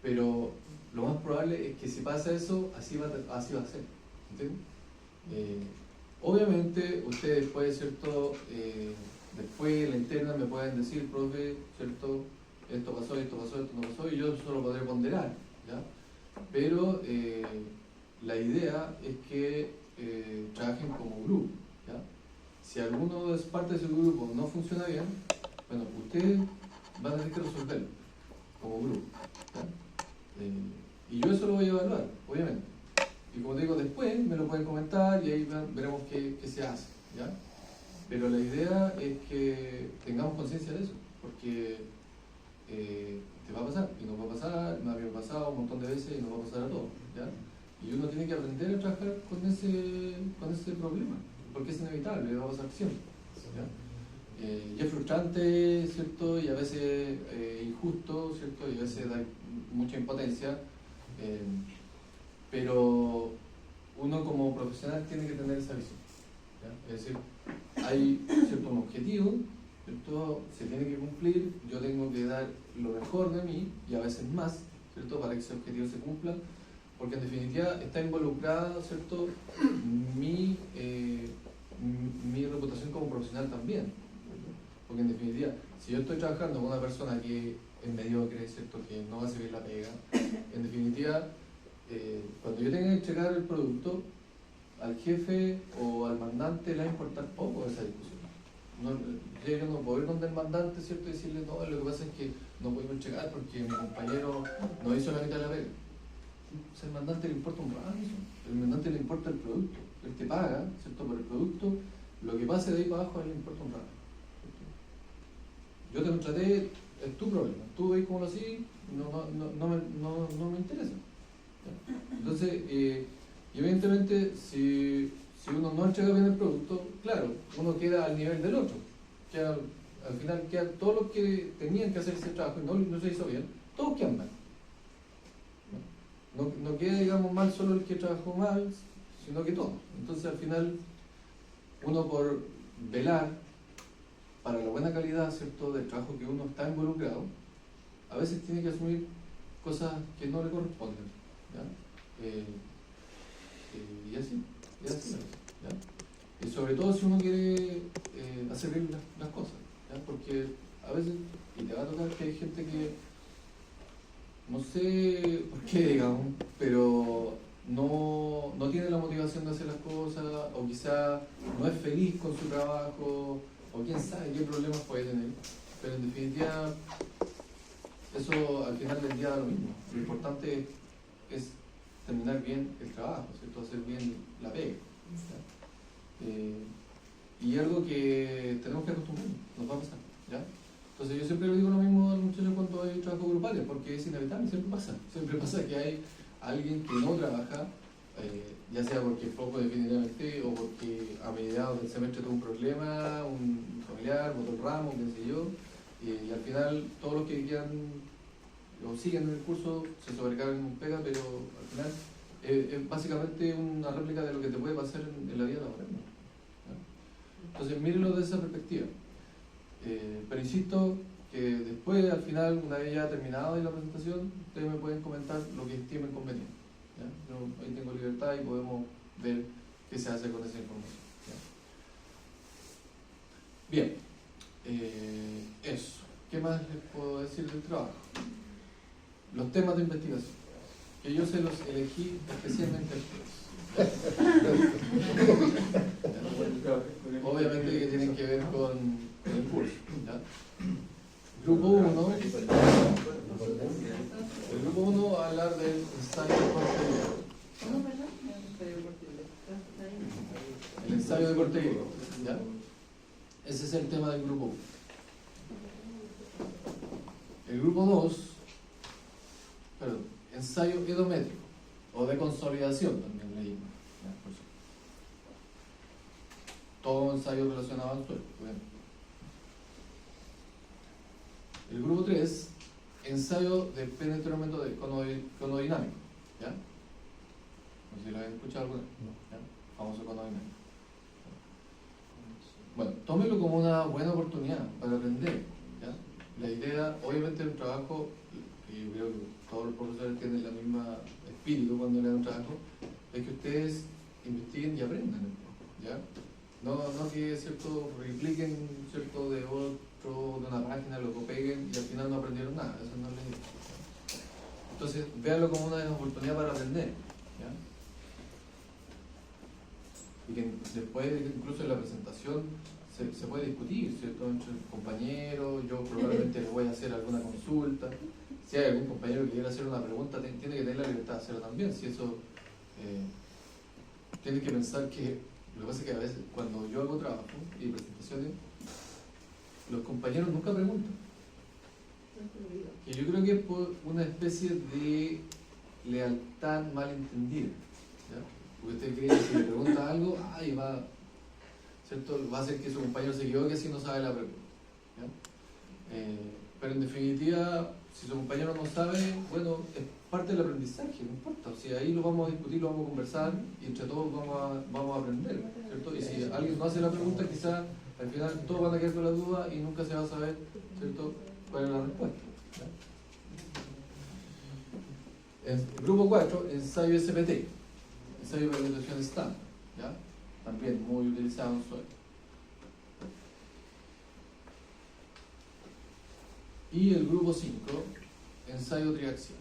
Speaker 1: pero lo más probable es que si pasa eso, así va a ser, ¿entienden? Obviamente, ustedes después, ¿cierto? Después, en la interna, me pueden decir, profe, ¿cierto? Esto pasó, esto no pasó, y yo solo podré ponderar, ¿ya? Pero la idea es que trabajen como grupo, ¿ya? Si alguno es parte de su grupo no funciona bien, bueno, ustedes van a tener que resolverlo como grupo, ¿ya? Y yo eso lo voy a evaluar, obviamente. Y como te digo, después me lo pueden comentar y ahí veremos qué se hace, ¿ya? Pero la idea es que tengamos conciencia de eso, porque te va a pasar, y nos va a pasar, me había pasado un montón de veces y nos va a pasar a todos, ¿ya? Y uno tiene que aprender a trabajar con ese problema, porque es inevitable, va a pasar siempre, ¿ya? Y es frustrante, ¿cierto? Y a veces injusto, ¿cierto? Y a veces da mucha impotencia, pero uno como profesional tiene que tener esa visión, ¿ya? Es decir, hay cierto objetivo, ¿cierto? Se tiene que cumplir, yo tengo que dar lo mejor de mí y a veces más, ¿cierto? Para que ese objetivo se cumpla, porque en definitiva está involucrada, ¿cierto? Mi reputación como profesional también, ¿cierto? Porque en definitiva, si yo estoy trabajando con una persona que es mediocre, ¿cierto? Que no va a servir la pega, en definitiva, cuando yo tenga que entregar el producto, al jefe o al mandante le va a importar poco esa discusión. Yo no puedo ir donde el mandante, ¿cierto? Y decirle, no, lo que pasa es que no podemos entregar porque mi compañero no hizo la mitad de la pega. O sea, al mandante le importa un rato eso. Al mandante le importa el producto. Él te paga, ¿cierto? Por el producto, lo que pase de ahí para abajo a él le importa un rato, ¿cierto? Yo te contraté, es tu problema. Tú veis cómo lo hacís, no me interesa. Entonces, y evidentemente, si uno no entrega bien el producto, claro, uno queda al nivel del otro. Al final quedan todos los que tenían que hacer ese trabajo y no se hizo bien, todos quedan mal. No queda, digamos, mal solo el que trabajó mal, sino que todos. Entonces, al final, uno por velar para la buena calidad, ¿cierto?, del trabajo que uno está involucrado, a veces tiene que asumir cosas que no le corresponden, ¿ya? Y así, ¿ya? Y sobre todo si uno quiere hacer bien las cosas, ¿ya? Porque a veces, y te va a tocar que hay gente que, no sé por qué, digamos, pero no tiene la motivación de hacer las cosas, o quizá no es feliz con su trabajo, o quién sabe qué problemas puede tener, pero en definitiva, eso al final del día da lo mismo. Lo importante es terminar bien el trabajo, ¿cierto? Hacer bien la pega, y algo que tenemos que acostumbrarnos, nos va a pasar, ¿ya? Entonces yo siempre le digo lo mismo a los muchachos cuando hay trabajos grupales, porque es inevitable, siempre pasa que hay alguien que no trabaja, ya sea porque es flojo definitivamente o porque a mediados del semestre tuvo un problema, un familiar, botó el ramo, qué sé yo, y al final todos los que quedan o siguen en el curso se sobrecargan en un pega, pero al final es básicamente una réplica de lo que te puede pasar en la vida laboral, ¿no? Entonces mírenlo desde esa perspectiva, pero insisto que después, al final, una vez ya terminada la presentación, ustedes me pueden comentar lo que estimen conveniente, ¿ya? Yo ahí tengo libertad y podemos ver qué se hace con esa información, ¿ya? Bien, eso. ¿Qué más les puedo decir del trabajo? Los temas de investigación, que yo se los elegí especialmente a ustedes. Obviamente que tienen que ver con el curso, ¿ya? Grupo 1, el grupo 1 va a hablar del ensayo de corte griego. El ensayo de corte griego, ¿ya? Ese es el tema del grupo 1. El grupo 2 Perdón, ensayo edométrico o de consolidación también leímos. Ya, por eso. Todo ensayo relacionado al suelo. Bueno. El grupo 3, ensayo de penetramiento de conodinámico. ¿Ya? No sé si lo habéis escuchado alguna vez. ¿Ya? Famoso conodinámico. Bueno, tómelo como una buena oportunidad para aprender. ¿Ya? La idea, obviamente, del trabajo, y yo creo que todos los profesores tienen la misma espíritu cuando le dan un trabajo, es que ustedes investiguen y aprendan. ¿Ya? No que, ¿cierto?, repliquen, ¿cierto?, de otro, de una página, lo peguen y al final no aprendieron nada. Eso no es la idea. Entonces, véanlo como una oportunidad para aprender. ¿Ya? Y que después, incluso en la presentación, se puede discutir, ¿cierto?, entre compañeros. Yo probablemente les voy a hacer alguna consulta. Si hay algún compañero que quiera hacer una pregunta, tiene que tener la libertad de hacerlo también. Si eso, tienen que pensar que, lo que pasa es que a veces cuando yo hago trabajo y presentaciones, los compañeros nunca preguntan. Que yo creo que es por una especie de lealtad malentendida. ¿Ya? Porque usted cree que si le pregunta algo, va, ¿cierto?, va a hacer que su compañero se equivoque si no sabe la pregunta. ¿Ya? Pero en definitiva, si su compañero no sabe, bueno, es parte del aprendizaje, no importa. O sea, ahí lo vamos a discutir, lo vamos a conversar y entre todos vamos a aprender, ¿cierto? Y si alguien no hace la pregunta, quizás al final todos van a quedar con la duda y nunca se va a saber, ¿cierto?, cuál es la respuesta. ¿Ya? El grupo 4, ensayo SPT, ensayo de penetración estándar, ¿ya? También muy utilizado en suelo. Y el grupo 5, ensayo triaxial.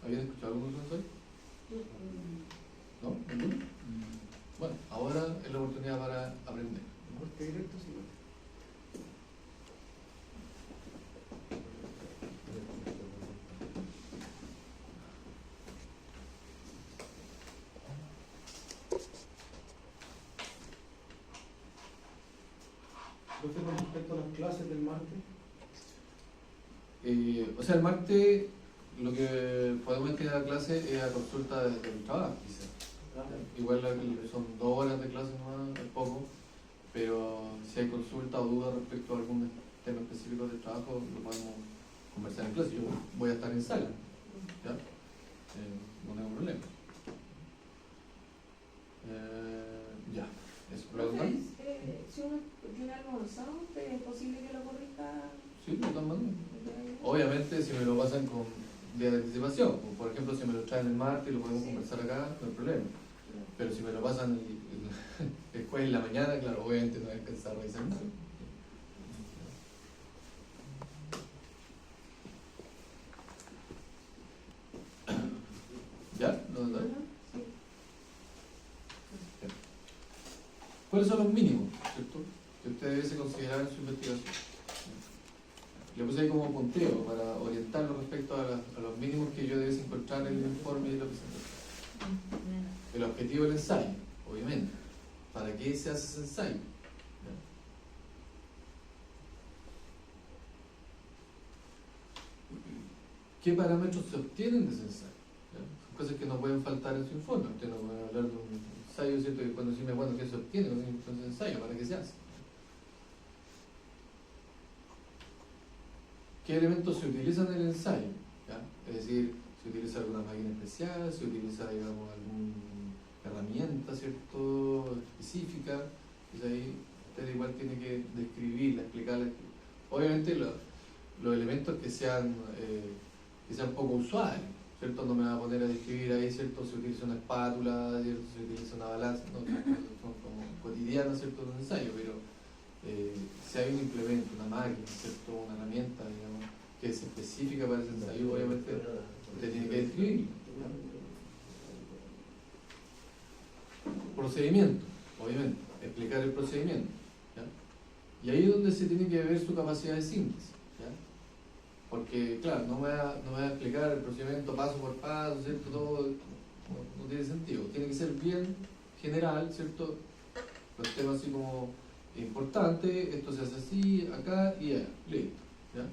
Speaker 1: ¿Habían escuchado algún otro ensayo? ¿No? ¿Ninguno? Bueno, ahora es la oportunidad para aprender.
Speaker 3: Corte directo, sí. Entonces, con respecto a las clases del martes,
Speaker 1: O sea, el martes lo que podemos tener a clase es a consulta del trabajo, quizás. Igual son 2 horas de clase nomás, es poco, pero si hay consulta o duda respecto a algún tema específico del trabajo, lo podemos conversar en clase. Yo voy a estar en sala, ¿ya? No tengo problema. Ya, eso. ¿Pregunta?
Speaker 4: Si uno tiene algo avanzado, ¿es posible que lo corrija?
Speaker 1: Sí, de todas maneras. Obviamente, si me lo pasan con día de anticipación, por ejemplo, si me lo traen el martes y lo podemos conversar acá, no hay problema. Pero si me lo pasan el jueves en la mañana, claro, obviamente no voy a alcanzar a revisar nada. ¿Ya? ¿Lo notas? ¿Cuáles son los mínimos, cierto?, que usted debe considerar en su investigación? Le puse ahí como punteo para orientarlo respecto a los mínimos que yo debes encontrar en el informe y la presentación. El objetivo del ensayo, obviamente. ¿Para qué se hace ese ensayo? ¿Ya? ¿Qué parámetros se obtienen de ese ensayo? ¿Ya? Son cosas que no pueden faltar en su informe. Usted no puede hablar de un ensayo, ¿cierto?, que cuando decime, bueno, ¿qué se obtiene con ese ensayo? ¿Para qué se hace? ¿Qué elementos se utilizan en el ensayo? ¿Ya? Es decir, ¿se utiliza alguna máquina especial? ¿Se utiliza, digamos, alguna herramienta, ¿cierto?, específica? Entonces ahí usted igual tiene que describirla, explicarla. Obviamente los elementos que sean poco usuales, ¿cierto? No me va a poner a describir ahí, ¿cierto?, se utiliza una espátula, ¿cierto?, se utiliza una balanza, no, son como cotidianas, ¿cierto?, de un ensayo, pero si hay un implemento, una máquina, ¿cierto?, una herramienta, digamos, que es específica para ese ensayo, obviamente usted tiene que describirlo. Procedimiento, obviamente, explicar el procedimiento, ¿ya? Y ahí es donde se tiene que ver su capacidad de síntesis, ¿ya? Porque, claro, no me va a explicar el procedimiento paso por paso, ¿cierto? Todo no tiene sentido. Tiene que ser bien general, ¿cierto? Los temas así como importante, esto se hace así, acá y allá, listo, ¿ya?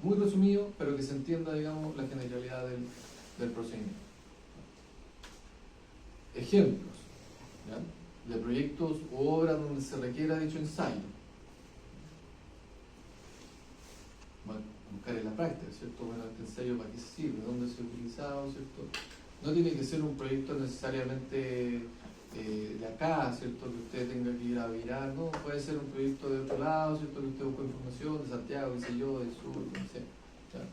Speaker 1: muy resumido, pero que se entienda, digamos, la generalidad del procedimiento. Ejemplos, ¿ya?, de proyectos u obras donde se requiera dicho ensayo. Bueno, buscar en la práctica, ¿cierto? Bueno, este ensayo para qué sirve, dónde se ha utilizado, ¿cierto? No tiene que ser un proyecto necesariamente de acá, ¿cierto? Que usted tenga que ir a virar, no, puede ser un proyecto de otro lado, ¿cierto? Que usted busque información de Santiago, qué sé yo, del sur, como sea, ¿ya?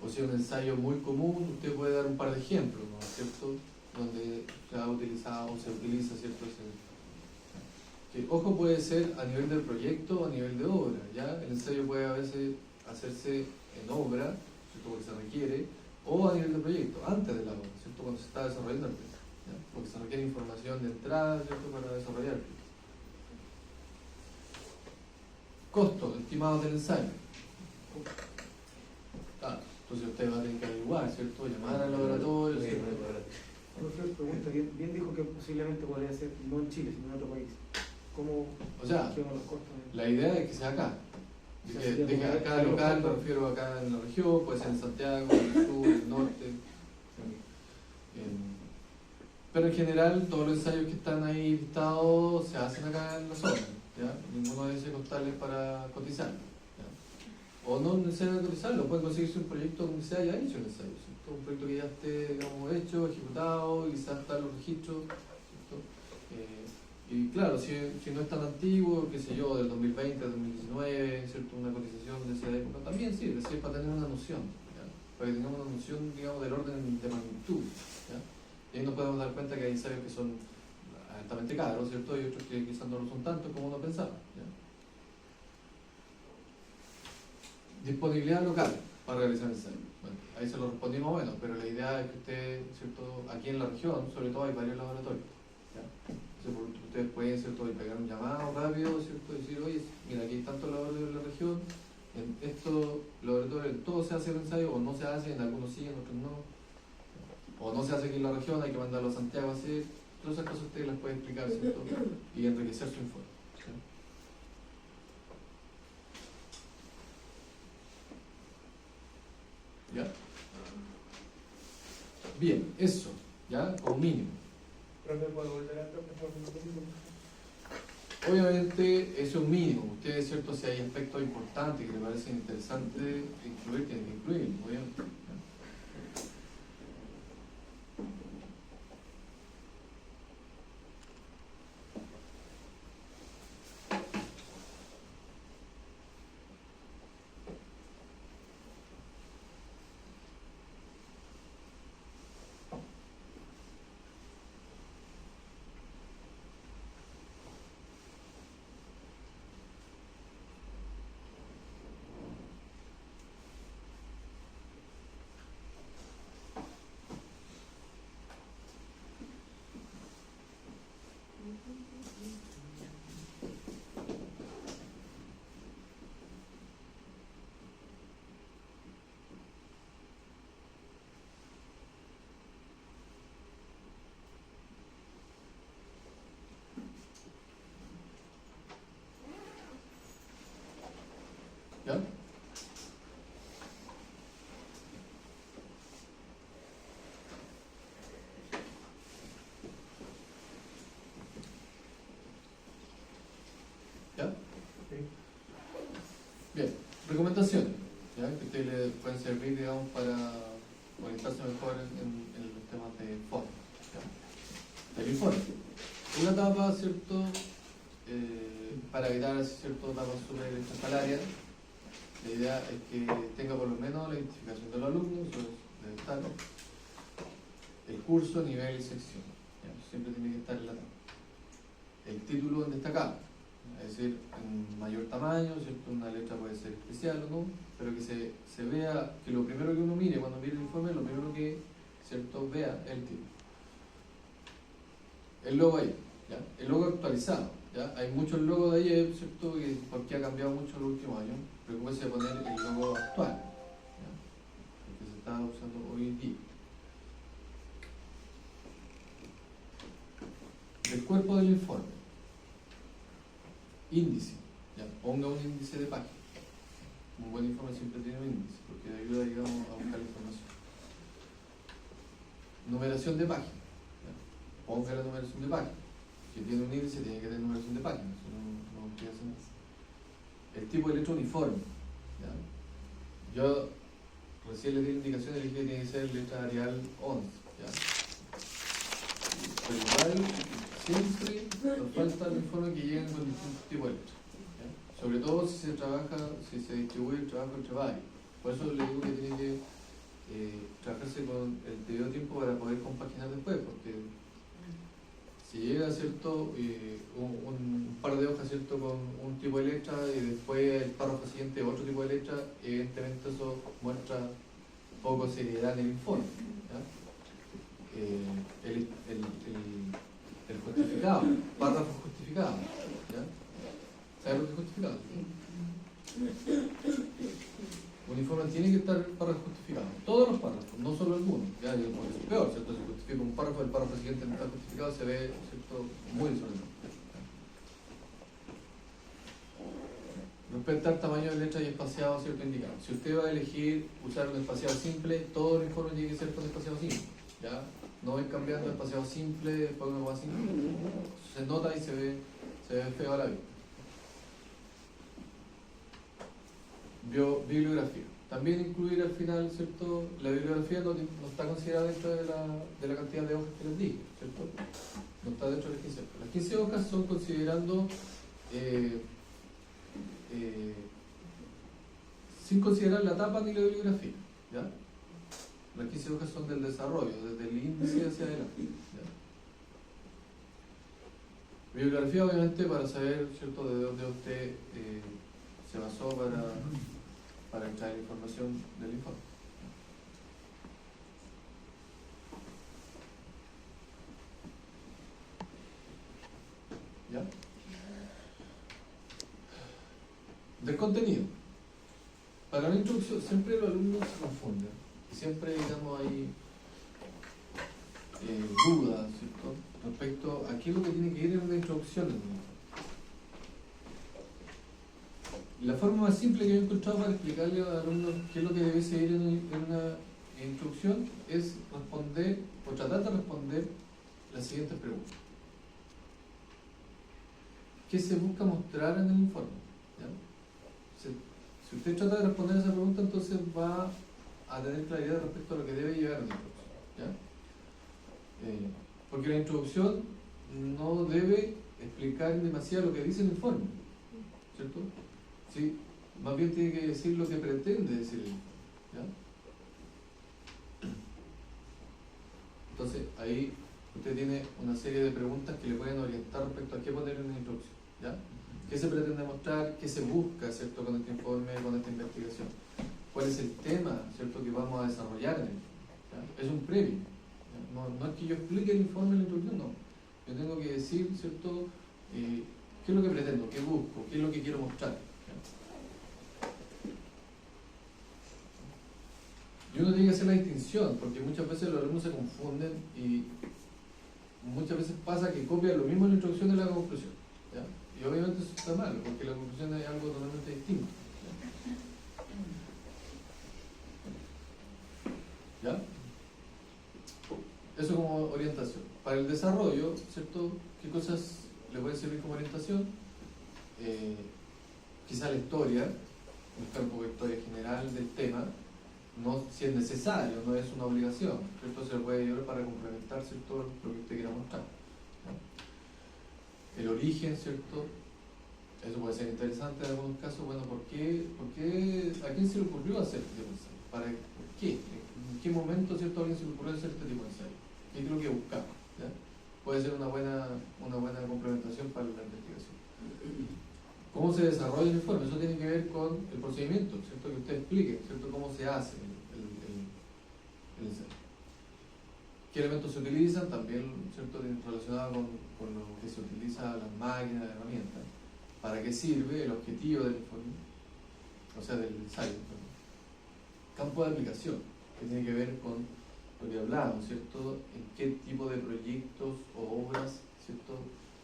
Speaker 1: O sea, un ensayo muy común, usted puede dar un par de ejemplos, ¿no es cierto?, donde se ha utilizado o se utiliza, ¿cierto? Que, ojo, puede ser a nivel del proyecto o a nivel de obra, ¿ya? El ensayo puede a veces hacerse en obra, ¿cierto?, porque se requiere, o a nivel de proyecto, antes de la obra, ¿cierto?, cuando se está desarrollando el proyecto, ¿ya? Porque se requiere información de entrada, ¿cierto?, para desarrollar el proyecto. Costo estimado del ensayo. Claro, entonces usted va a tener que averiguar, ¿cierto?, llamar al laboratorio, ¿cierto?
Speaker 3: Profesor, pregunta, bien dijo que posiblemente podría ser no en Chile, sino en otro país. ¿Cómo
Speaker 1: O sea,
Speaker 3: quedan los costos?
Speaker 1: la idea es que sea acá. De que acá local, me refiero acá en la región, puede ser en Santiago, en el sur, en el norte. Pero en general, todos los ensayos que están ahí listados se hacen acá en la zona, ¿ya? Ninguno de ellos costarles para cotizar, ¿ya? O no necesariamente cotizarlo, pueden conseguirse un proyecto donde se haya hecho el ensayo, ¿cierto? Un proyecto que ya esté, digamos, hecho, ejecutado, y quizás están los registros, ¿cierto? Y claro, si no es tan antiguo, qué sé yo, del 2020, 2019, ¿cierto?, una cotización de esa época, también sirve, ¿sí?, para tener una noción, ¿ya?, para que tengamos una noción, digamos, del orden de magnitud, ¿ya? Y ahí nos podemos dar cuenta que hay ensayos que son altamente caros, ¿cierto?, y otros que quizás no lo son tanto como uno pensaba, ¿ya? Disponibilidad local para realizar ensayos. Bueno, ahí se lo respondimos, bueno, pero la idea es que usted, ¿cierto?, aquí en la región, sobre todo hay varios laboratorios, ¿ya? Entonces, ustedes pueden, ¿cierto?, pegar un llamado rápido, ¿cierto?, y decir, oye, mira, aquí hay tantos laboratorios en la región, en estos laboratorios todo se hace el ensayo, o no se hace, en algunos sí, en otros no, o no se hace aquí en la región, hay que mandarlo a Santiago a hacer. Todas esas cosas ustedes las pueden explicar, ¿cierto?, y enriquecer su informe, ¿sí? ¿Ya? Bien, eso, ¿ya?, como mínimo.
Speaker 5: ¿Profe, puedo volver a por un
Speaker 1: Obviamente, eso es un mínimo. Ustedes, ¿cierto?, si hay aspectos importantes que les parecen interesantes incluir, tienen que incluir, obviamente, ¿ya? ¿Ya? Bien, recomendaciones, ¿ya?, que ustedes les pueden servir, digamos, para orientarse mejor en los temas de informe, ¿ya? El informe. Una etapa, ¿cierto?, para evitar, ¿cierto?, etapas súper estrafalarias. La idea es que tenga por lo menos la identificación del alumno, eso debe estar, el curso, nivel y sección, ¿ya? Siempre tiene que estar en la etapa. El título en destacado, es decir, en mayor tamaño, ¿cierto?, una letra puede ser especial o no, pero que se vea, que lo primero que uno mire cuando mire el informe, lo primero que, ¿cierto?, vea es el título. El logo ahí, ¿ya? El logo actualizado, ¿ya? Hay muchos logos de ayer, ¿cierto?, porque ha cambiado mucho en los últimos años. Preocúpese de poner el logo actual, ¿ya?, el que se está usando hoy en día. El cuerpo del informe. Índice, ¿ya? Ponga un índice de página. Un buen informe siempre tiene un índice, porque ayuda, digamos, a buscar información. Numeración de página. ¿Ya? Ponga la numeración de página. Si tiene un índice, tiene que tener numeración de página. Si no quiere hacer nada. El tipo de letra uniforme. ¿Ya? Yo recién le di indicación y le dije que tiene que ser letra Arial 11. ¿Ya? Pero igual, siempre nos falta el informe que lleguen con distintos tipos de letras. ¿Ya? Sobre todo si se distribuye el trabajo entre varios. Por eso le digo que tiene que trabajarse con el debido tiempo para poder compaginar después, porque si llega, ¿cierto? Un par de hojas, ¿cierto? Con un tipo de letra y después el párrafo siguiente otro tipo de letra, evidentemente eso muestra poco seriedad en el informe. ¿Ya? El justificado, párrafo justificado. ¿Ya? ¿Sabes lo que es justificado? Un informe tiene que estar párrafo justificado. Todos los párrafos, no solo algunos. Ya, porque es peor, ¿cierto? Si justifica un párrafo, el párrafo siguiente no está justificado, se ve, ¿cierto?, muy desordenado. Respetar tamaño de letra y espaciado, ¿cierto?, indicado. Si usted va a elegir usar un espaciado simple, todo el informe tiene que ser con espaciado simple. ¿Ya? No ven cambiando el espaciado simple, después uno va simple. Se nota y se ve feo a la vista. Bibliografía. También incluir al final, ¿cierto? La bibliografía no está considerada dentro de la cantidad de hojas que les dije, ¿cierto? No está dentro de las 15 hojas. Las 15 hojas son considerando, sin considerar la tapa ni la bibliografía, ¿ya? Las 15 hojas son del desarrollo, desde el índice hacia adelante, ¿ya? Bibliografía, obviamente, para saber, ¿cierto?, de dónde usted se basó para extraer información del informe. ¿Ya? Del contenido. Para la introducción, siempre los alumnos se confunden. Y siempre, digamos, hay dudas, ¿cierto?, respecto a qué es lo que tiene que ir en una introducción en un informe. La forma más simple que yo he encontrado para explicarle a los alumnos qué es lo que debe seguir en una introducción es responder, o tratar de responder las siguientes preguntas. ¿Qué se busca mostrar en el informe? ¿Ya? Si usted trata de responder esa pregunta, entonces va a tener claridad respecto a lo que debe llevar en la introducción. ¿Ya? Porque la introducción no debe explicar demasiado lo que dice el informe, ¿cierto? Sí, más bien tiene que decir lo que pretende decir el informe, ¿ya? Entonces, ahí usted tiene una serie de preguntas que le pueden orientar respecto a qué poner en la introducción, ¿ya? ¿Qué se pretende mostrar? ¿Qué se busca, ¿cierto?, con este informe, con esta investigación? ¿Cuál es el tema, ¿cierto?, que vamos a desarrollar en el informe? ¿Ya? Es un previo. No es que yo explique el informe en la introducción, no. Yo tengo que decir, ¿cierto?, qué es lo que pretendo, qué busco, qué es lo que quiero mostrar. Y uno tiene que hacer la distinción, porque muchas veces los alumnos se confunden y muchas veces pasa que copian lo mismo en la introducción de la conclusión, ¿ya? Y obviamente eso está mal, porque la conclusión es algo totalmente distinto, ¿ya? Eso como orientación. Para el desarrollo, ¿cierto?, ¿qué cosas le pueden servir como orientación? Quizá la historia, buscar un poco de historia general del tema, no si es necesario, no es una obligación, ¿cierto? Se lo puede llevar para complementar, ¿cierto?, lo que usted quiera mostrar, ¿no? El origen, ¿cierto? Eso puede ser interesante en algunos casos. Bueno, ¿por qué, a quién se le ocurrió hacer este tipo de ensayo? ¿Por qué? ¿En qué momento, ¿cierto?, a alguien se le ocurrió hacer este tipo de ensayo? ¿Qué es lo que buscamos? ¿Ya? Puede ser una buena complementación para la investigación. ¿Cómo se desarrolla el informe? Eso tiene que ver con el procedimiento, ¿cierto?, que usted explique, ¿cierto?, cómo se hace el ensayo. ¿Qué elementos se utilizan? También, ¿cierto?, relacionado con lo que se utiliza las máquinas, las herramientas. ¿Para qué sirve? El objetivo del informe, o sea, del ensayo. Campo de aplicación, que tiene que ver con lo que hablamos, ¿cierto?, en qué tipo de proyectos o obras, ¿cierto?,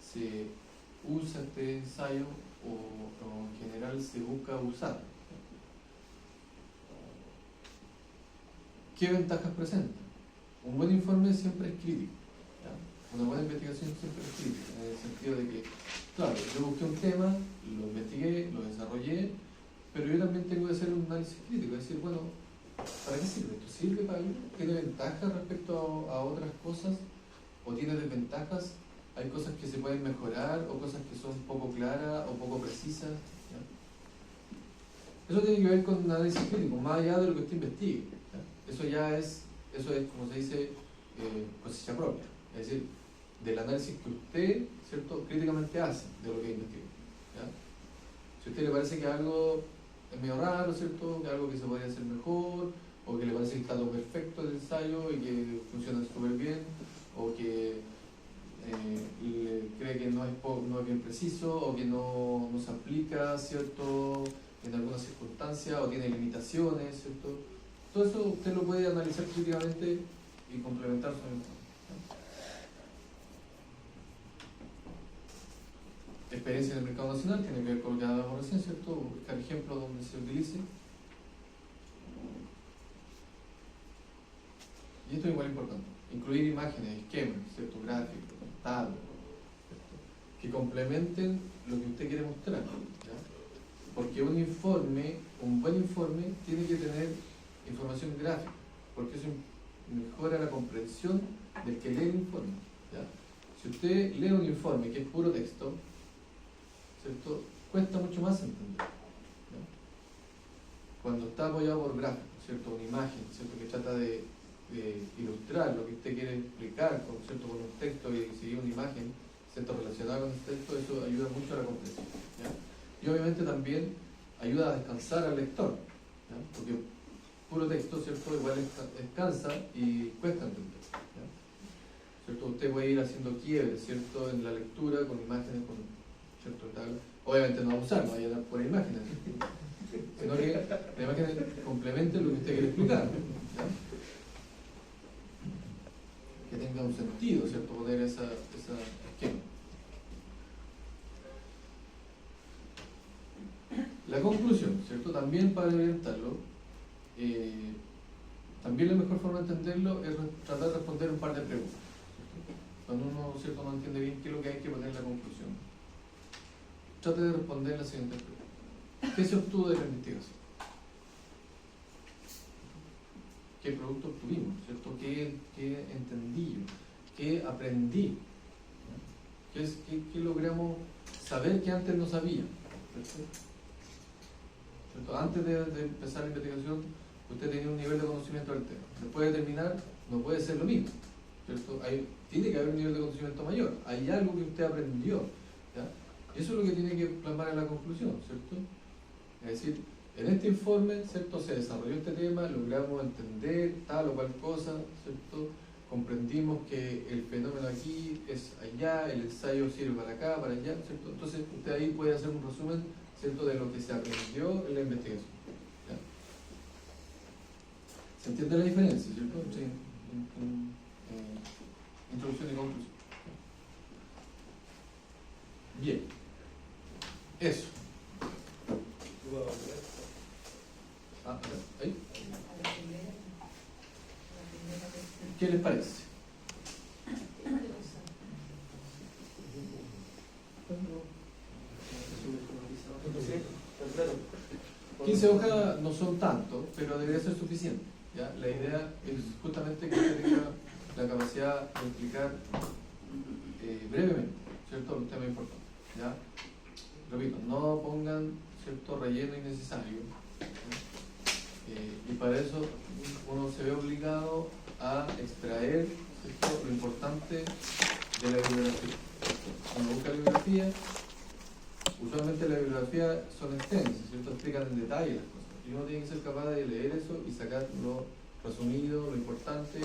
Speaker 1: se usa este ensayo o en general se busca usar. ¿Qué ventajas presenta? Un buen informe siempre es crítico, ¿ya? Una buena investigación siempre es crítica, en el sentido de que, claro, yo busqué un tema, lo investigué, lo desarrollé, pero yo también tengo que hacer un análisis crítico, es decir, bueno, ¿para qué sirve? ¿Esto sirve para algo? ¿Tiene ventajas respecto a otras cosas? ¿O tiene desventajas? ¿Hay cosas que se pueden mejorar o cosas que son poco claras o poco precisas? ¿Ya? Eso tiene que ver con un análisis crítico, más allá de lo que usted investigue, ¿ya? Eso es, como se dice, cosecha propia, es decir, del análisis que usted, ¿cierto?, críticamente hace de lo que investiga, ¿ya? Si a usted le parece que algo es medio raro, ¿cierto?, que algo que se podría hacer mejor, o que le parece que está todo perfecto el ensayo y que funciona súper bien, o que cree que no es bien preciso, o que no se aplica, ¿cierto?, en algunas circunstancias, o tiene limitaciones, ¿cierto? Todo eso usted lo puede analizar críticamente y complementar su informe. Experiencia en el mercado nacional tiene que ver con lo que hablábamos recién, ¿cierto? Buscar ejemplos donde se utilice. Y esto es igual importante. Incluir imágenes, esquemas, ¿cierto?, gráficos, tablas, ¿cierto?, que complementen lo que usted quiere mostrar, ¿ya? Porque un buen informe, tiene que tener información gráfica, porque eso mejora la comprensión del que lee el informe, ¿ya? Si usted lee un informe que es puro texto, ¿cierto?, cuesta mucho más entender, ¿ya? Cuando está apoyado por gráficos, ¿cierto?, una imagen, ¿cierto?, que trata de ilustrar lo que usted quiere explicar, ¿cierto?, con un texto y seguir una imagen, ¿cierto?, relacionada con el texto, eso ayuda mucho a la comprensión, ¿ya? Y obviamente también ayuda a descansar al lector, ¿ya? Porque puro texto, ¿cierto?, igual descansa y cuesta entender, ¿ya? ¿Cierto? Usted puede ir haciendo quiebres, ¿cierto?, en la lectura con imágenes, con, ¿cierto?, tal. Obviamente no va a usar, no vaya a dar por imágenes, sino que las imágenes complementen lo que usted quiere explicar, ¿ya? Que tenga un sentido, ¿cierto?, poner esa esquema. La conclusión, ¿cierto?, también para orientarlo, también la mejor forma de entenderlo es tratar de responder un par de preguntas, ¿cierto? Cuando uno, ¿cierto?, no entiende bien qué es lo que hay que poner en la conclusión, trate de responder la siguiente pregunta: ¿qué se obtuvo de la investigación? ¿Qué producto obtuvimos? ¿Cierto? ¿Qué entendí yo? ¿Qué aprendí? ¿Qué logramos saber que antes no sabía? ¿Cierto? Antes de empezar la investigación, usted tenía un nivel de conocimiento del tema. Después de terminar, no puede ser lo mismo, ¿cierto? Tiene que haber un nivel de conocimiento mayor. Hay algo que usted aprendió, ¿ya? Y eso es lo que tiene que plasmar en la conclusión, ¿cierto? Es decir, en este informe, ¿cierto?, se desarrolló este tema, logramos entender tal o cual cosa, ¿cierto? Comprendimos que el fenómeno aquí es allá, el ensayo sirve para acá, para allá, ¿cierto? Entonces usted ahí puede hacer un resumen, ¿cierto?, de lo que se aprendió en la investigación, ¿ya? ¿Se entiende la diferencia, cierto? Sí. Introducción y conclusión. Bien. Eso. ¿Ahí? ¿Qué les parece? 15 hojas no son tanto, pero debería ser suficiente, ¿ya? La idea es justamente que usted tenga la capacidad de explicar brevemente, ¿cierto?, los temas importantes, ¿ya? Repito, no pongan, ¿cierto?, relleno innecesario, ¿ya? Y para eso uno se ve obligado a extraer, ¿cierto?, lo importante de la bibliografía. Cuando busca la bibliografía, usualmente las bibliografías son extensas, ¿cierto?, explican en detalle las cosas, y uno tiene que ser capaz de leer eso y sacar lo resumido, lo importante.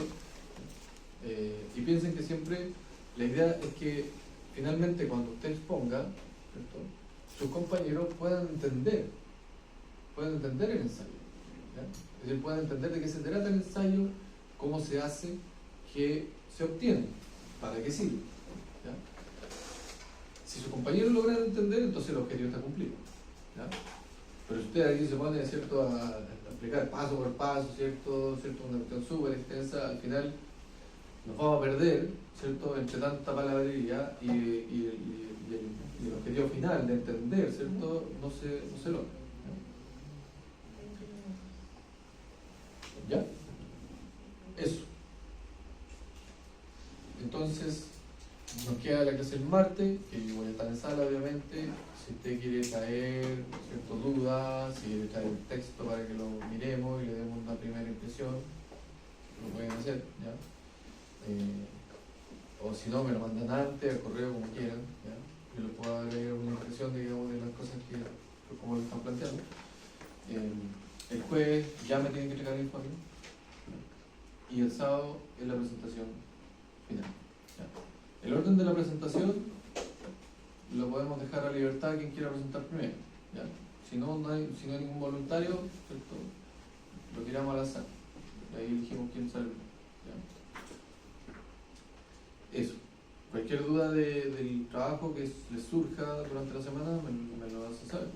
Speaker 1: Y piensen que siempre la idea es que finalmente cuando usted exponga, ¿cierto?, sus compañeros puedan entender el ensayo, ¿ya? Es decir, puedan entender de qué se trata el ensayo, cómo se hace, qué se obtiene, para qué sirve, ¿ya? Si sus compañeros logran entender, entonces el objetivo está cumplido. ¿Ya? Pero si usted aquí se pone, ¿cierto?, a explicar paso por paso, ¿cierto? Una cuestión súper extensa, al final nos vamos a perder, ¿cierto?, entre tanta palabrería y el objetivo final de entender, ¿cierto?, no se logra. ¿Ya? Eso. Entonces, nos queda la clase el martes, que yo voy a estar en sala, obviamente. Si usted quiere traer, ¿cierto?, dudas, si quiere traer el texto para que lo miremos y le demos una primera impresión, lo pueden hacer, ¿ya? O si no, me lo mandan antes, al correo, como quieran, ¿ya? Yo les puedo dar una impresión, digamos, de las cosas que como lo están planteando. El jueves ya me tienen que entregar el informe, ¿ya? Y el sábado es la presentación final, ¿ya? El orden de la presentación lo podemos dejar a libertad a quien quiera presentar primero, ¿ya? Si no hay ningún voluntario, ¿cierto?, lo tiramos al azar, y ahí elegimos quién sale, ¿ya? Eso. Cualquier duda del trabajo que les surja durante la semana me lo hace saber.